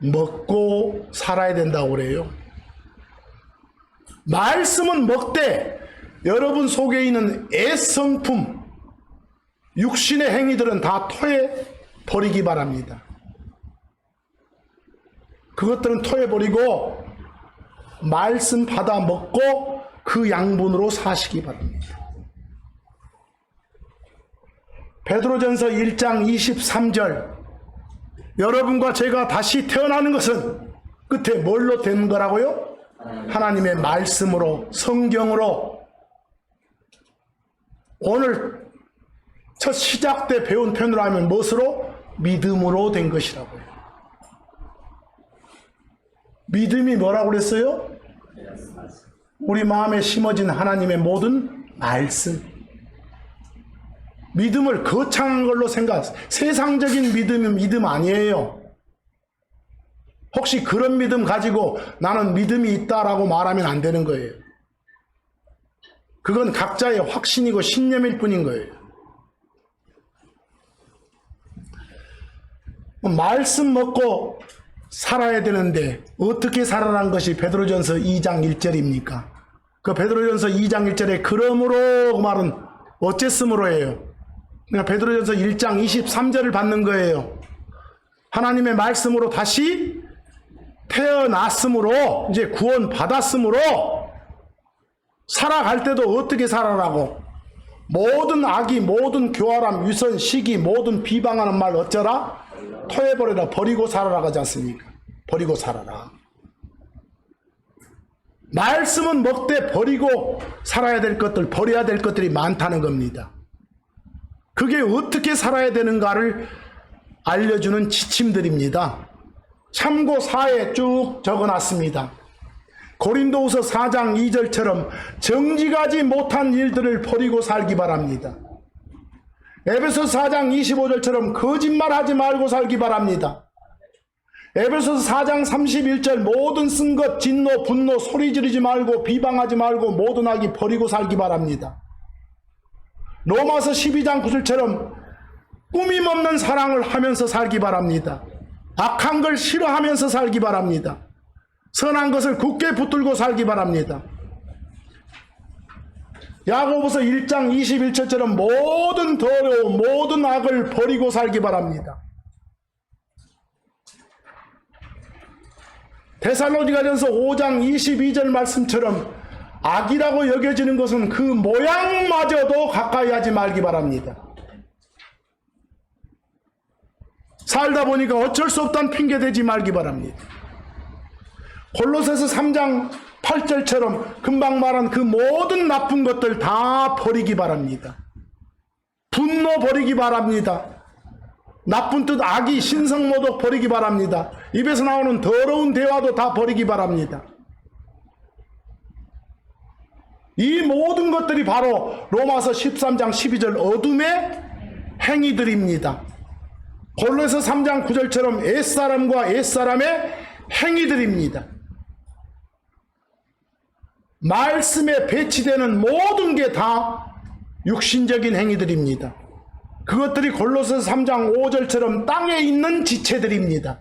먹고 살아야 된다고 그래요. 말씀은 먹되 여러분 속에 있는 애성품, 육신의 행위들은 다 토해 버리기 바랍니다. 그것들은 토해 버리고 말씀 받아 먹고 그 양분으로 사시기 바랍니다. 베드로전서 1장 23절, 여러분과 제가 다시 태어나는 것은 끝에 뭘로 된 거라고요? 하나님의 말씀으로, 성경으로. 오늘 첫 시작 때 배운 표현으로 하면 무엇으로? 믿음으로 된 것이라고요. 믿음이 뭐라고 그랬어요? 우리 마음에 심어진 하나님의 모든 말씀. 믿음을 거창한 걸로 세상적인 믿음은 믿음 아니에요. 혹시 그런 믿음 가지고 나는 믿음이 있다라고 말하면 안 되는 거예요. 그건 각자의 확신이고 신념일 뿐인 거예요. 말씀 먹고 살아야 되는데 어떻게 살아난 것이 베드로전서 2장 1절입니까? 그 베드로전서 2장 1절에 그러므로 그 말은 어쨌으므로 해요. 그러니까 베드로전서 1장 23절을 받는 거예요. 하나님의 말씀으로 다시 태어났으므로, 이제 구원 받았으므로 살아갈 때도 어떻게 살아라고, 모든 악의, 모든 교활함, 위선, 시기, 모든 비방하는 말 어쩌라? 토해버려라. 버리고 살아라 하지 않습니까? 버리고 살아라. 말씀은 먹되 버리고 살아야 될 것들, 버려야 될 것들이 많다는 겁니다. 그게 어떻게 살아야 되는가를 알려주는 지침들입니다. 참고 4에 쭉 적어놨습니다. 고린도후서 4장 2절처럼 정직하지 못한 일들을 버리고 살기 바랍니다. 에베소서 4장 25절처럼 거짓말하지 말고 살기 바랍니다. 에베소서 4장 31절 모든 쓴 것, 진노, 분노, 소리 지르지 말고 비방하지 말고 모든 악이 버리고 살기 바랍니다. 로마서 12장 9절처럼 꾸밈 없는 사랑을 하면서 살기 바랍니다. 악한 걸 싫어하면서 살기 바랍니다. 선한 것을 굳게 붙들고 살기 바랍니다. 야고보서 1장 21절처럼 모든 더러움, 모든 악을 버리고 살기 바랍니다. 데살로니가전서 5장 22절 말씀처럼 악이라고 여겨지는 것은 그 모양마저도 가까이 하지 말기 바랍니다. 살다 보니까 어쩔 수 없다는 핑계 대지 말기 바랍니다. 골로새서 3장 8절처럼 금방 말한 그 모든 나쁜 것들 다 버리기 바랍니다. 분노 버리기 바랍니다. 나쁜 뜻, 악의, 신성모독 버리기 바랍니다. 입에서 나오는 더러운 대화도 다 버리기 바랍니다. 이 모든 것들이 바로 로마서 13장 12절 어둠의 행위들입니다. 골로새 3장 9절처럼 옛사람과 옛사람의 행위들입니다. 말씀에 배치되는 모든 게 다 육신적인 행위들입니다. 그것들이 골로새 3장 5절처럼 땅에 있는 지체들입니다.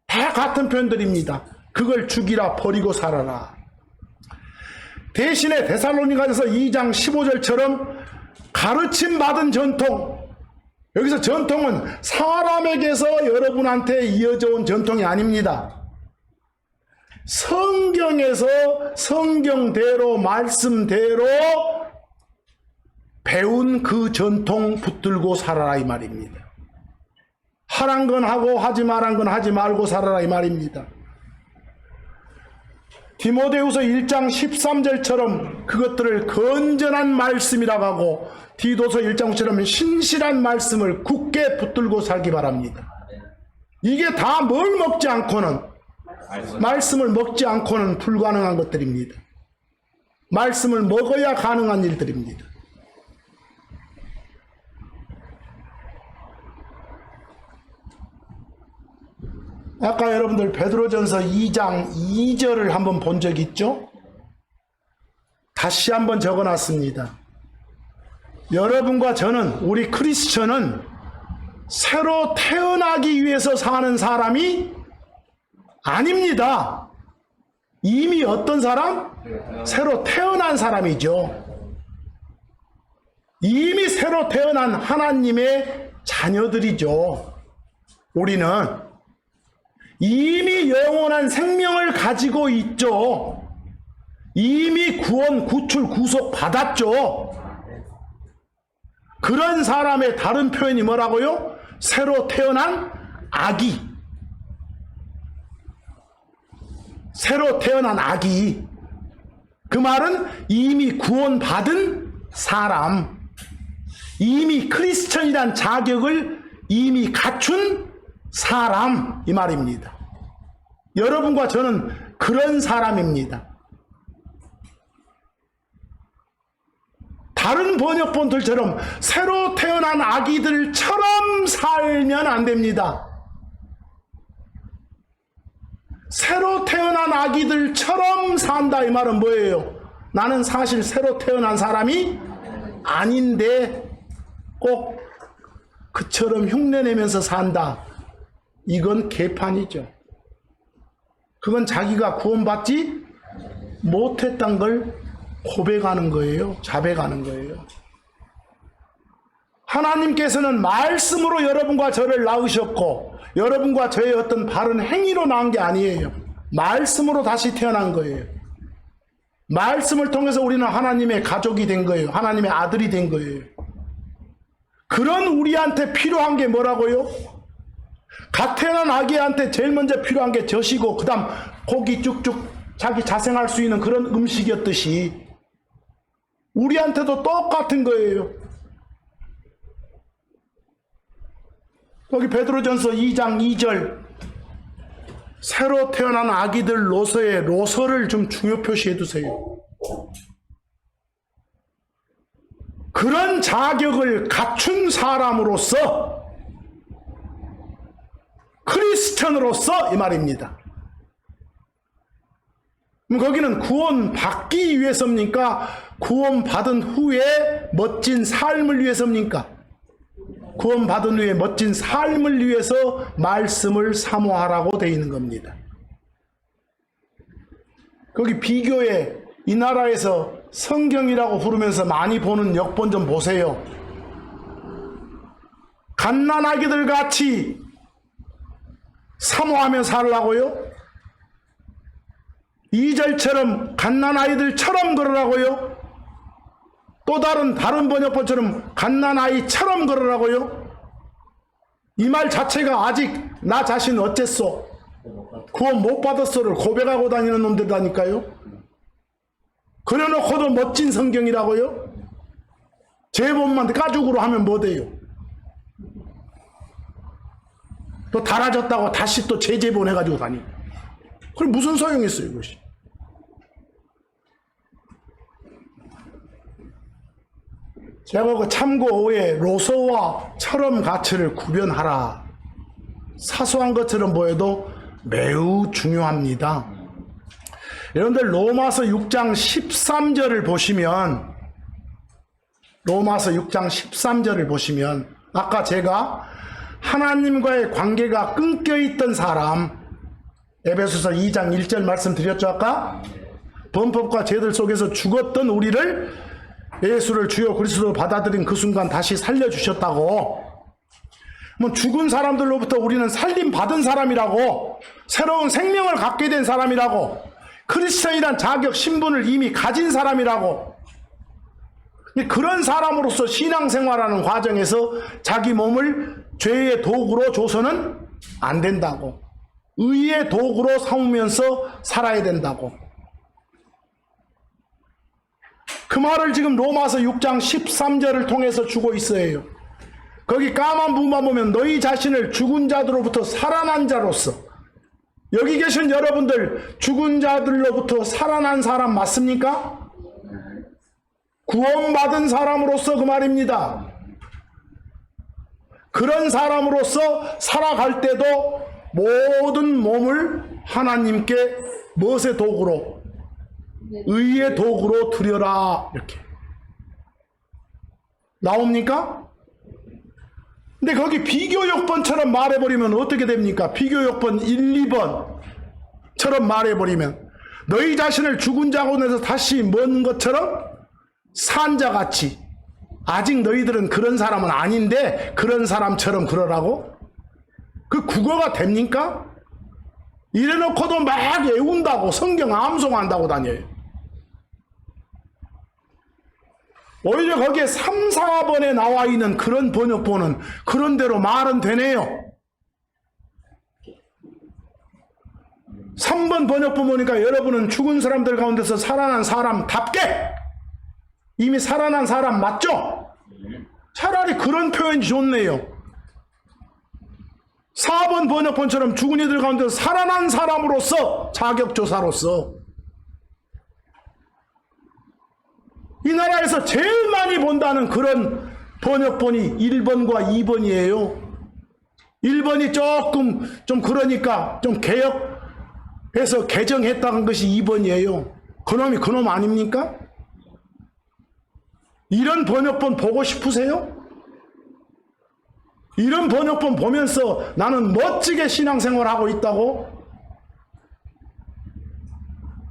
다 같은 표현들입니다. 그걸 죽이라, 버리고 살아라. 대신에 데살로니가전서 2장 15절처럼 가르침 받은 전통, 여기서 전통은 사람에게서 여러분한테 이어져 온 전통이 아닙니다. 성경에서 성경대로 말씀대로 배운 그 전통 붙들고 살아라 이 말입니다. 하란 건 하고 하지 말란 건 하지 말고 살아라 이 말입니다. 디모데후서 1장 13절처럼 그것들을 건전한 말씀이라고 하고 디도서 1장 9절처럼 신실한 말씀을 굳게 붙들고 살기 바랍니다. 이게 다 뭘 먹지 않고는, 말씀을 먹지 않고는 불가능한 것들입니다. 말씀을 먹어야 가능한 일들입니다. 아까 여러분들 베드로전서 2장 2절을 한번 본 적 있죠? 다시 한번 적어놨습니다. 여러분과 저는, 우리 크리스천은 새로 태어나기 위해서 사는 사람이 아닙니다. 이미 어떤 사람? 새로 태어난 사람이죠. 이미 새로 태어난 하나님의 자녀들이죠. 우리는 이미 영원한 생명을 가지고 있죠. 이미 구원, 구출, 구속 받았죠. 그런 사람의 다른 표현이 뭐라고요? 새로 태어난 아기. 새로 태어난 아기. 그 말은 이미 구원받은 사람. 이미 크리스천이란 자격을 이미 갖춘 사람, 이 말입니다. 여러분과 저는 그런 사람입니다. 다른 번역본들처럼 새로 태어난 아기들처럼 살면 안 됩니다. 새로 태어난 아기들처럼 산다 이 말은 뭐예요? 나는 사실 새로 태어난 사람이 아닌데 꼭 그처럼 흉내내면서 산다. 이건 개판이죠. 그건 자기가 구원받지 못했던 걸 고백하는 거예요. 자백하는 거예요. 하나님께서는 말씀으로 여러분과 저를 낳으셨고 여러분과 저의 어떤 바른 행위로 낳은 게 아니에요. 말씀으로 다시 태어난 거예요. 말씀을 통해서 우리는 하나님의 가족이 된 거예요. 하나님의 아들이 된 거예요. 그런 우리한테 필요한 게 뭐라고요? 갓 태어난 아기한테 제일 먼저 필요한 게 젖이고 그 다음 고기 쭉쭉 자기 자생할 수 있는 그런 음식이었듯이 우리한테도 똑같은 거예요. 여기 베드로전서 2장 2절 새로 태어난 아기들로서의 로서를 좀 중요 표시해 두세요. 그런 자격을 갖춘 사람으로서 크리스천으로서 이 말입니다. 그럼 거기는 구원 받기 위해서입니까? 구원 받은 후에 멋진 삶을 위해서입니까? 구원 받은 후에 멋진 삶을 위해서 말씀을 사모하라고 되어 있는 겁니다. 거기 비교에 이 나라에서 성경이라고 부르면서 많이 보는 역본 좀 보세요. 갓난아기들 같이 사모하며 살라고요? 2절처럼 갓난아이들처럼 그러라고요? 또 다른 번역본처럼 갓난아이처럼 그러라고요? 이 말 자체가 아직 나 자신 어째서 구원 못 받았어를 고백하고 다니는 놈들이라니까요. 그래놓고도 멋진 성경이라고요? 제본만 가죽으로 하면 뭐 돼요? 또 달아졌다고 다시 또 재제본 해가지고 다니고. 그럼 무슨 소용이 있어요 이것이? 제가 그 참고 5에 로서와 처럼 가치를 구별하라. 사소한 것처럼 보여도 매우 중요합니다. 여러분들 로마서 6장 13절을 보시면 아까 제가 하나님과의 관계가 끊겨있던 사람 에베소서 2장 1절 말씀드렸죠. 아까 범법과 죄들 속에서 죽었던 우리를 예수를 주여 그리스도로 받아들인 그 순간 다시 살려주셨다고. 뭐 죽은 사람들로부터 우리는 살림 받은 사람이라고, 새로운 생명을 갖게 된 사람이라고, 크리스천이란 자격, 신분을 이미 가진 사람이라고. 그런 사람으로서 신앙생활하는 과정에서 자기 몸을 죄의 도구로 줘서는 안 된다고. 의의 도구로 삼으면서 살아야 된다고. 그 말을 지금 로마서 6장 13절을 통해서 주고 있어요. 거기 까만 부분만 보면 너희 자신을 죽은 자들로부터 살아난 자로서, 여기 계신 여러분들 죽은 자들로부터 살아난 사람 맞습니까? 구원받은 사람으로서 그 말입니다. 그런 사람으로서 살아갈 때도 모든 몸을 하나님께 무엇의 도구로? 의의 도구로 드려라. 이렇게 나옵니까? 근데 거기 비교역번처럼 말해버리면 어떻게 됩니까? 비교역번 1, 2번처럼 말해버리면 너희 자신을 죽은 자 가운데서 다시 먼 것처럼 산 자같이, 아직 너희들은 그런 사람은 아닌데 그런 사람처럼 그러라고? 그 국어가 됩니까? 이래놓고도 막 외운다고, 성경 암송한다고 다녀요. 오히려 거기에 3, 4번에 나와 있는 그런 번역본은 그런 대로 말은 되네요. 3번 번역본 보니까 여러분은 죽은 사람들 가운데서 살아난 사람답게, 이미 살아난 사람 맞죠? 차라리 그런 표현이 좋네요. 4번 번역본처럼 죽은 이들 가운데서 살아난 사람으로서, 자격조사로서. 이 나라에서 제일 많이 본다는 그런 번역본이 1번과 2번이에요. 1번이 조금 좀 그러니까 좀 개혁해서 개정했다는 것이 2번이에요. 그놈이 그놈 아닙니까? 이런 번역본 보고 싶으세요? 이런 번역본 보면서 나는 멋지게 신앙생활하고 있다고?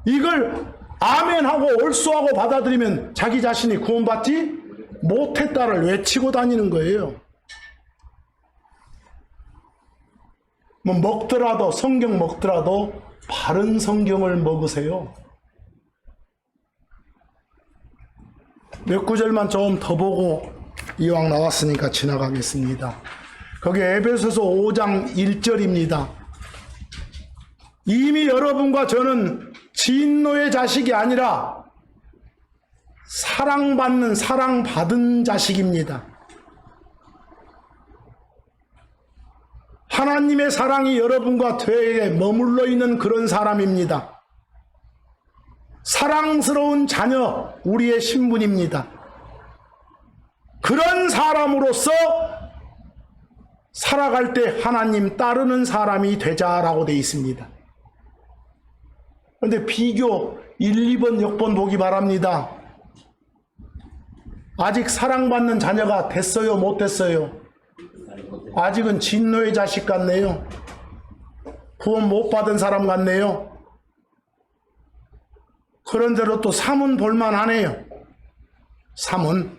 이걸 아멘하고 옳소하고 받아들이면 자기 자신이 구원받지 못했다를 외치고 다니는 거예요. 뭐 먹더라도, 성경 먹더라도 바른 성경을 먹으세요. 몇 구절만 좀 더 보고 이왕 나왔으니까 지나가겠습니다. 거기 에베소서 5장 1절입니다. 이미 여러분과 저는 진노의 자식이 아니라 사랑받는, 사랑받은 자식입니다. 하나님의 사랑이 여러분과 저에게 머물러 있는 그런 사람입니다. 사랑스러운 자녀, 우리의 신분입니다. 그런 사람으로서 살아갈 때 하나님 따르는 사람이 되자라고 되어 있습니다. 그런데 비교 1, 2번 역번 보기 바랍니다. 아직 사랑받는 자녀가 됐어요, 못 됐어요? 아직은 진노의 자식 같네요. 구원 못 받은 사람 같네요. 그런대로 또 삼은 볼만하네요. 삼은.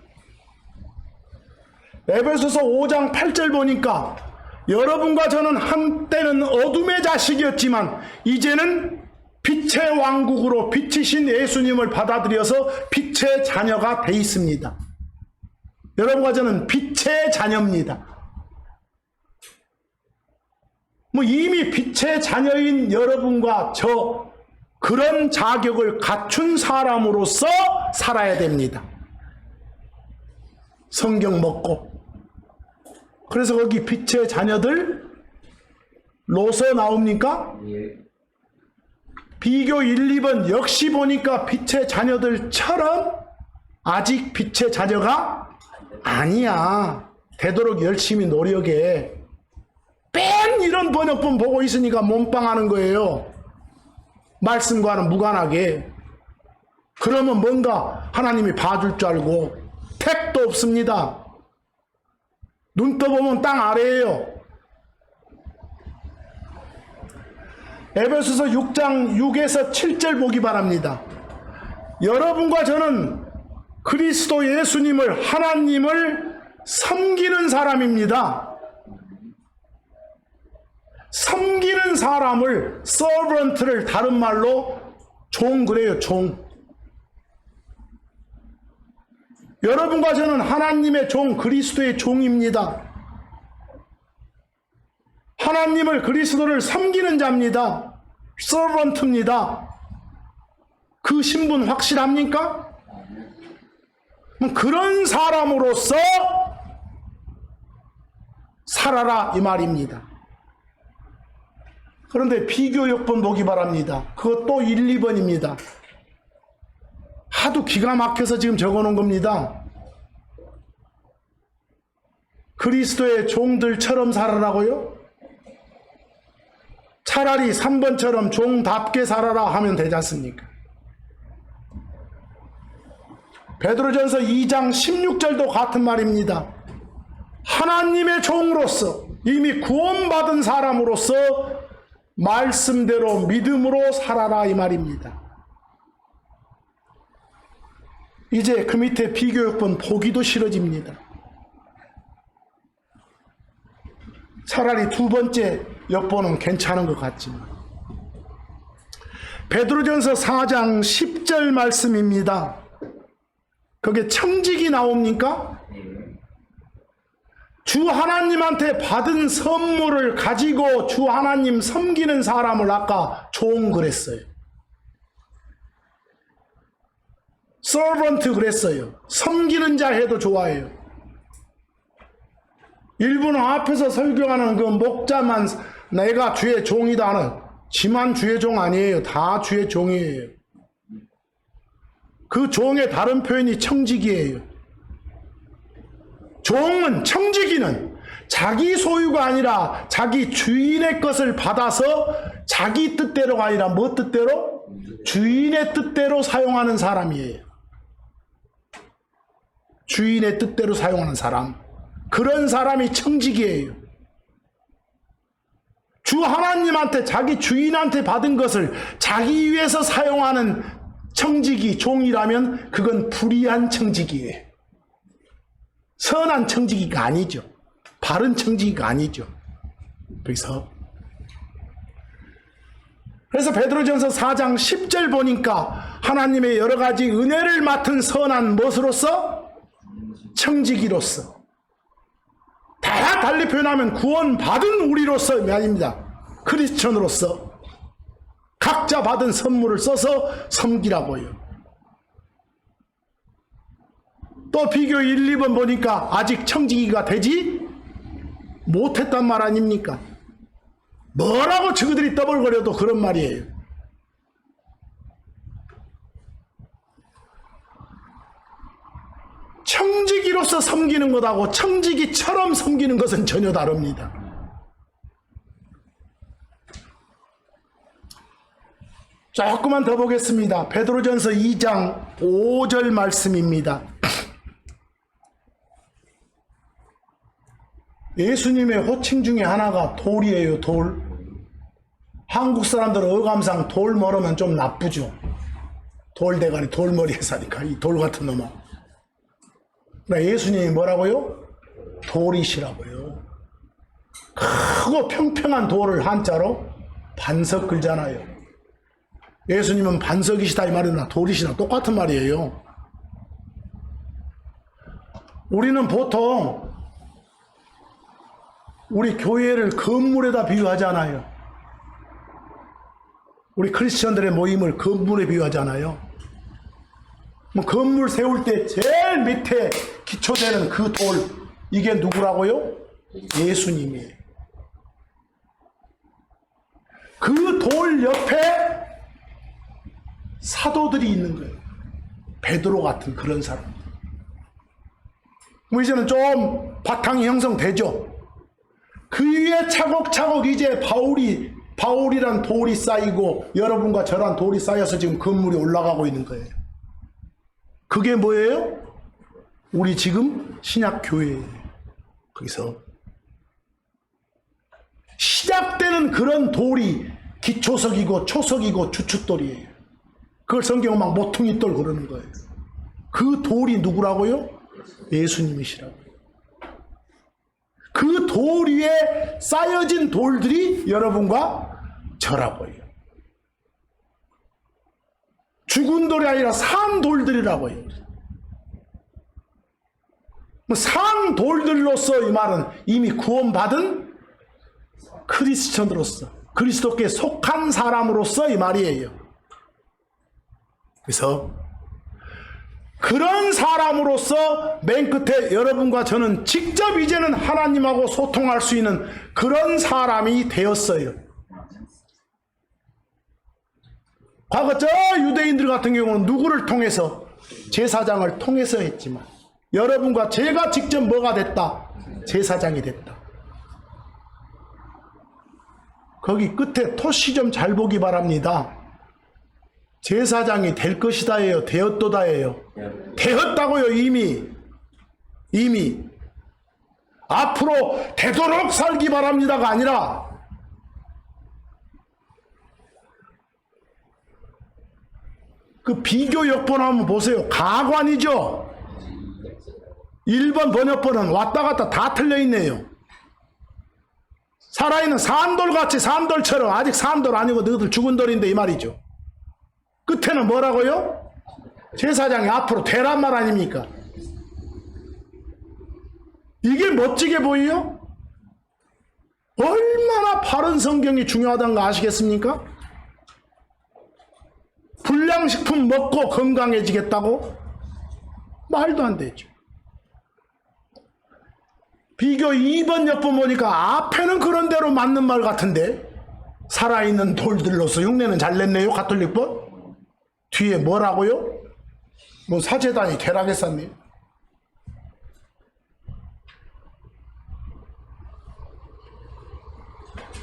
에베소서 5장 8절 보니까 여러분과 저는 한때는 어둠의 자식이었지만 이제는 빛의 왕국으로 빛이신 예수님을 받아들여서 빛의 자녀가 돼 있습니다. 여러분과 저는 빛의 자녀입니다. 뭐 이미 빛의 자녀인 여러분과 저, 그런 자격을 갖춘 사람으로서 살아야 됩니다. 성경 먹고. 그래서 거기 빛의 자녀들 로서 나옵니까? 비교 1, 2번 역시 보니까 빛의 자녀들처럼 아직 빛의 자녀가 아니야. 되도록 열심히 노력해. 뺀 이런 번역본 보고 있으니까 몸빵하는 거예요. 말씀과는 무관하게. 그러면 뭔가 하나님이 봐줄 줄 알고. 택도 없습니다. 눈 떠보면 땅 아래예요. 에베소서 6장 6에서 7절 보기 바랍니다. 여러분과 저는 그리스도 예수님을, 하나님을 섬기는 사람입니다. 섬기는 사람을 서번트를 다른 말로 종 그래요. 종. 여러분과 저는 하나님의 종, 그리스도의 종입니다. 하나님을, 그리스도를 섬기는 자입니다. 서번트입니다. 그 신분 확실합니까? 그런 사람으로서 살아라 이 말입니다. 그런데 비교역번 보기 바랍니다. 그것도 1, 2번입니다. 하도 기가 막혀서 지금 적어놓은 겁니다. 그리스도의 종들처럼 살아라고요? 차라리 3번처럼 종답게 살아라 하면 되지 않습니까? 베드로전서 2장 16절도 같은 말입니다. 하나님의 종으로서 이미 구원받은 사람으로서 말씀대로 믿음으로 살아라 이 말입니다. 이제 그 밑에 비교역번 보기도 싫어집니다. 차라리 두 번째 역번은 괜찮은 것 같지만. 베드로전서 4장 10절 말씀입니다. 거기에 청직이 나옵니까? 주 하나님한테 받은 선물을 가지고 주 하나님 섬기는 사람을 아까 종 그랬어요. 서번트 그랬어요. 섬기는 자 해도 좋아해요. 일부는 앞에서 설교하는 그 목자만 내가 주의 종이다 하는, 지만 주의 종 아니에요. 다 주의 종이에요. 그 종의 다른 표현이 청지기예요. 종은, 청지기는 자기 소유가 아니라 자기 주인의 것을 받아서 자기 뜻대로가 아니라 뭐 뜻대로? 주인의 뜻대로 사용하는 사람이에요. 주인의 뜻대로 사용하는 사람. 그런 사람이 청지기예요. 주 하나님한테, 자기 주인한테 받은 것을 자기 위해서 사용하는 청지기, 종이라면 그건 불의한 청지기예요. 선한 청지기가 아니죠. 바른 청지기가 아니죠. 그래서 베드로전서 4장 10절 보니까 하나님의 여러 가지 은혜를 맡은 선한 무엇으로서? 청지기로서. 다 달리 표현하면 구원받은 우리로서 아닙니다. 크리스천으로서 각자 받은 선물을 써서 섬기라고요. 또 비교 1, 2번 보니까 아직 청지기가 되지 못했단 말 아닙니까? 뭐라고 저그들이 떠벌거려도 그런 말이에요. 청지기로서 섬기는 것하고 청지기처럼 섬기는 것은 전혀 다릅니다. 조금만 더 보겠습니다. 베드로전서 2장 5절 말씀입니다. 예수님의 호칭 중에 하나가 돌이에요. 돌. 한국 사람들은 어감상 돌 멀으면 좀 나쁘죠. 돌대가리, 돌머리에 사니까 이 돌 같은 놈아. 예수님이 뭐라고요? 돌이시라고요. 크고 평평한 돌을 한자로 반석 글잖아요. 예수님은 반석이시다 이 말이나 돌이시나 똑같은 말이에요. 우리는 보통 우리 교회를 건물에다 비유하잖아요. 우리 크리스천들의 모임을 건물에 비유하잖아요. 건물 세울 때 제일 밑에 기초되는 그 돌, 이게 누구라고요? 예수님이에요. 그 돌 옆에 사도들이 있는 거예요. 베드로 같은 그런 사람. 이제는 좀 바탕이 형성되죠. 그 위에 차곡차곡 이제 바울이란 돌이 쌓이고 여러분과 저란 돌이 쌓여서 지금 건물이 올라가고 있는 거예요. 그게 뭐예요? 우리 지금 신약교회예요. 거기서 시작되는 그런 돌이 기초석이고 초석이고 주춧돌이에요. 그걸 성경은 막 모퉁이돌 그러는 거예요. 그 돌이 누구라고요? 예수님이시라고요. 그 돌 위에 쌓여진 돌들이 여러분과 저라고요. 죽은 돌이 아니라 산 돌들이라고요. 산 돌들로서 이 말은 이미 구원받은 크리스천으로서 그리스도께 속한 사람으로서 이 말이에요. 그래서 그런 사람으로서 맨 끝에 여러분과 저는 직접 이제는 하나님하고 소통할 수 있는 그런 사람이 되었어요. 과거 저 유대인들 같은 경우는 누구를 통해서? 제사장을 통해서 했지만 여러분과 제가 직접 뭐가 됐다? 제사장이 됐다. 거기 끝에 토시 좀 잘 보기 바랍니다. 제사장이 될 것이다예요? 되었도다예요? 되었다고요. 이미 앞으로 되도록 살기 바랍니다가 아니라 그 비교 역번 한번 보세요. 가관이죠. 1번 번역본은 왔다 갔다 다 틀려있네요. 살아있는 산돌같이 산돌처럼 아직 산돌 아니고 너희들 죽은 돌인데 이 말이죠. 끝에는 뭐라고요? 제사장이 앞으로 되란 말 아닙니까? 이게 멋지게 보여요? 얼마나 바른 성경이 중요하다는 거 아시겠습니까? 불량식품 먹고 건강해지겠다고? 말도 안 되죠. 비교 2번 옆번 보니까 앞에는 그런 대로 맞는 말 같은데 살아있는 돌들로서 흉내는 잘 냈네요. 가톨릭본. 뒤에 뭐라고요? 뭐 사제단이 되라겠었네요.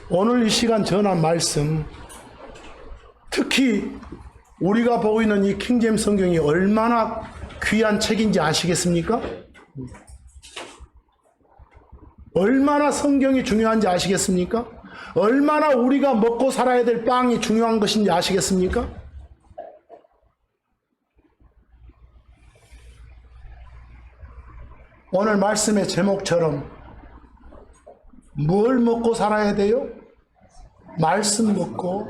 오늘 이 시간 전한 말씀, 특히 우리가 보고 있는 이 킹제임스 성경이 얼마나 귀한 책인지 아시겠습니까? 얼마나 성경이 중요한지 아시겠습니까? 얼마나 우리가 먹고 살아야 될 빵이 중요한 것인지 아시겠습니까? 오늘 말씀의 제목처럼 뭘 먹고 살아야 돼요? 말씀 먹고,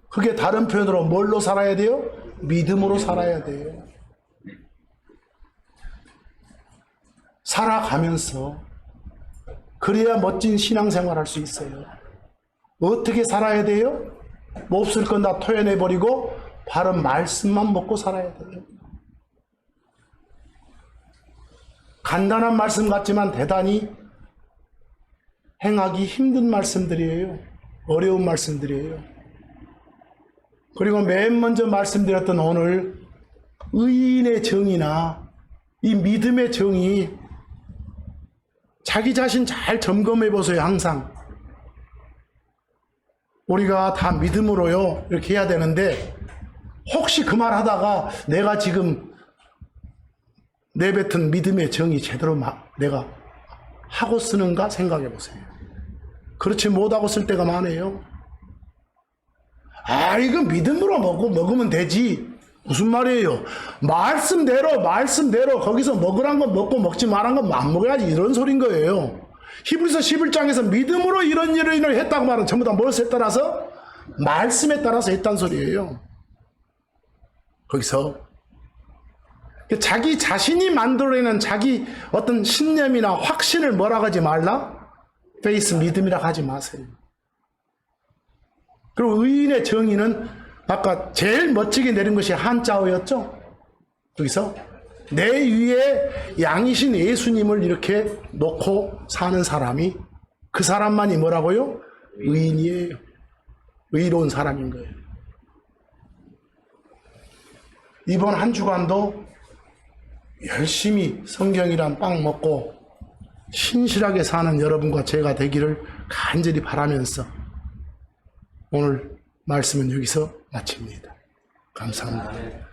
그게 다른 표현으로 뭘로 살아야 돼요? 믿음으로 살아야 돼요. 살아가면서 그래야 멋진 신앙생활 할 수 있어요. 어떻게 살아야 돼요? 몹쓸 건 다 토해내버리고 바른 말씀만 먹고 살아야 돼요. 간단한 말씀 같지만 대단히 행하기 힘든 말씀들이에요. 어려운 말씀들이에요. 그리고 맨 먼저 말씀드렸던 오늘 의인의 정의나 이 믿음의 정의, 자기 자신 잘 점검해 보세요. 항상 우리가 다 믿음으로요 이렇게 해야 되는데, 혹시 그 말 하다가 내가 지금 내뱉은 믿음의 정의 제대로 내가 하고 쓰는가 생각해 보세요. 그렇지 못하고 쓸 때가 많아요. 아, 이거 믿음으로 먹으면 되지. 무슨 말이에요? 말씀대로 거기서 먹으란 건 먹고 먹지 말란 건 안 먹어야지, 이런 소린 거예요. 히브리서 11장에서 믿음으로 이런 일을 했다고 말은 전부 다 무엇에 따라서? 말씀에 따라서 했단 소리예요. 거기서 자기 자신이 만들어내는 자기 어떤 신념이나 확신을 뭐라고 하지 말라? 페이스, 믿음이라고 하지 마세요. 그리고 의인의 정의는 아까 제일 멋지게 내린 것이 한자어였죠. 여기서 내 위에 양이신 예수님을 이렇게 놓고 사는 사람이, 그 사람만이 뭐라고요? 의인이에요. 의로운 사람인 거예요. 이번 한 주간도 열심히 성경이란 빵 먹고 신실하게 사는 여러분과 제가 되기를 간절히 바라면서 오늘 말씀은 여기서 마칩니다. 감사합니다.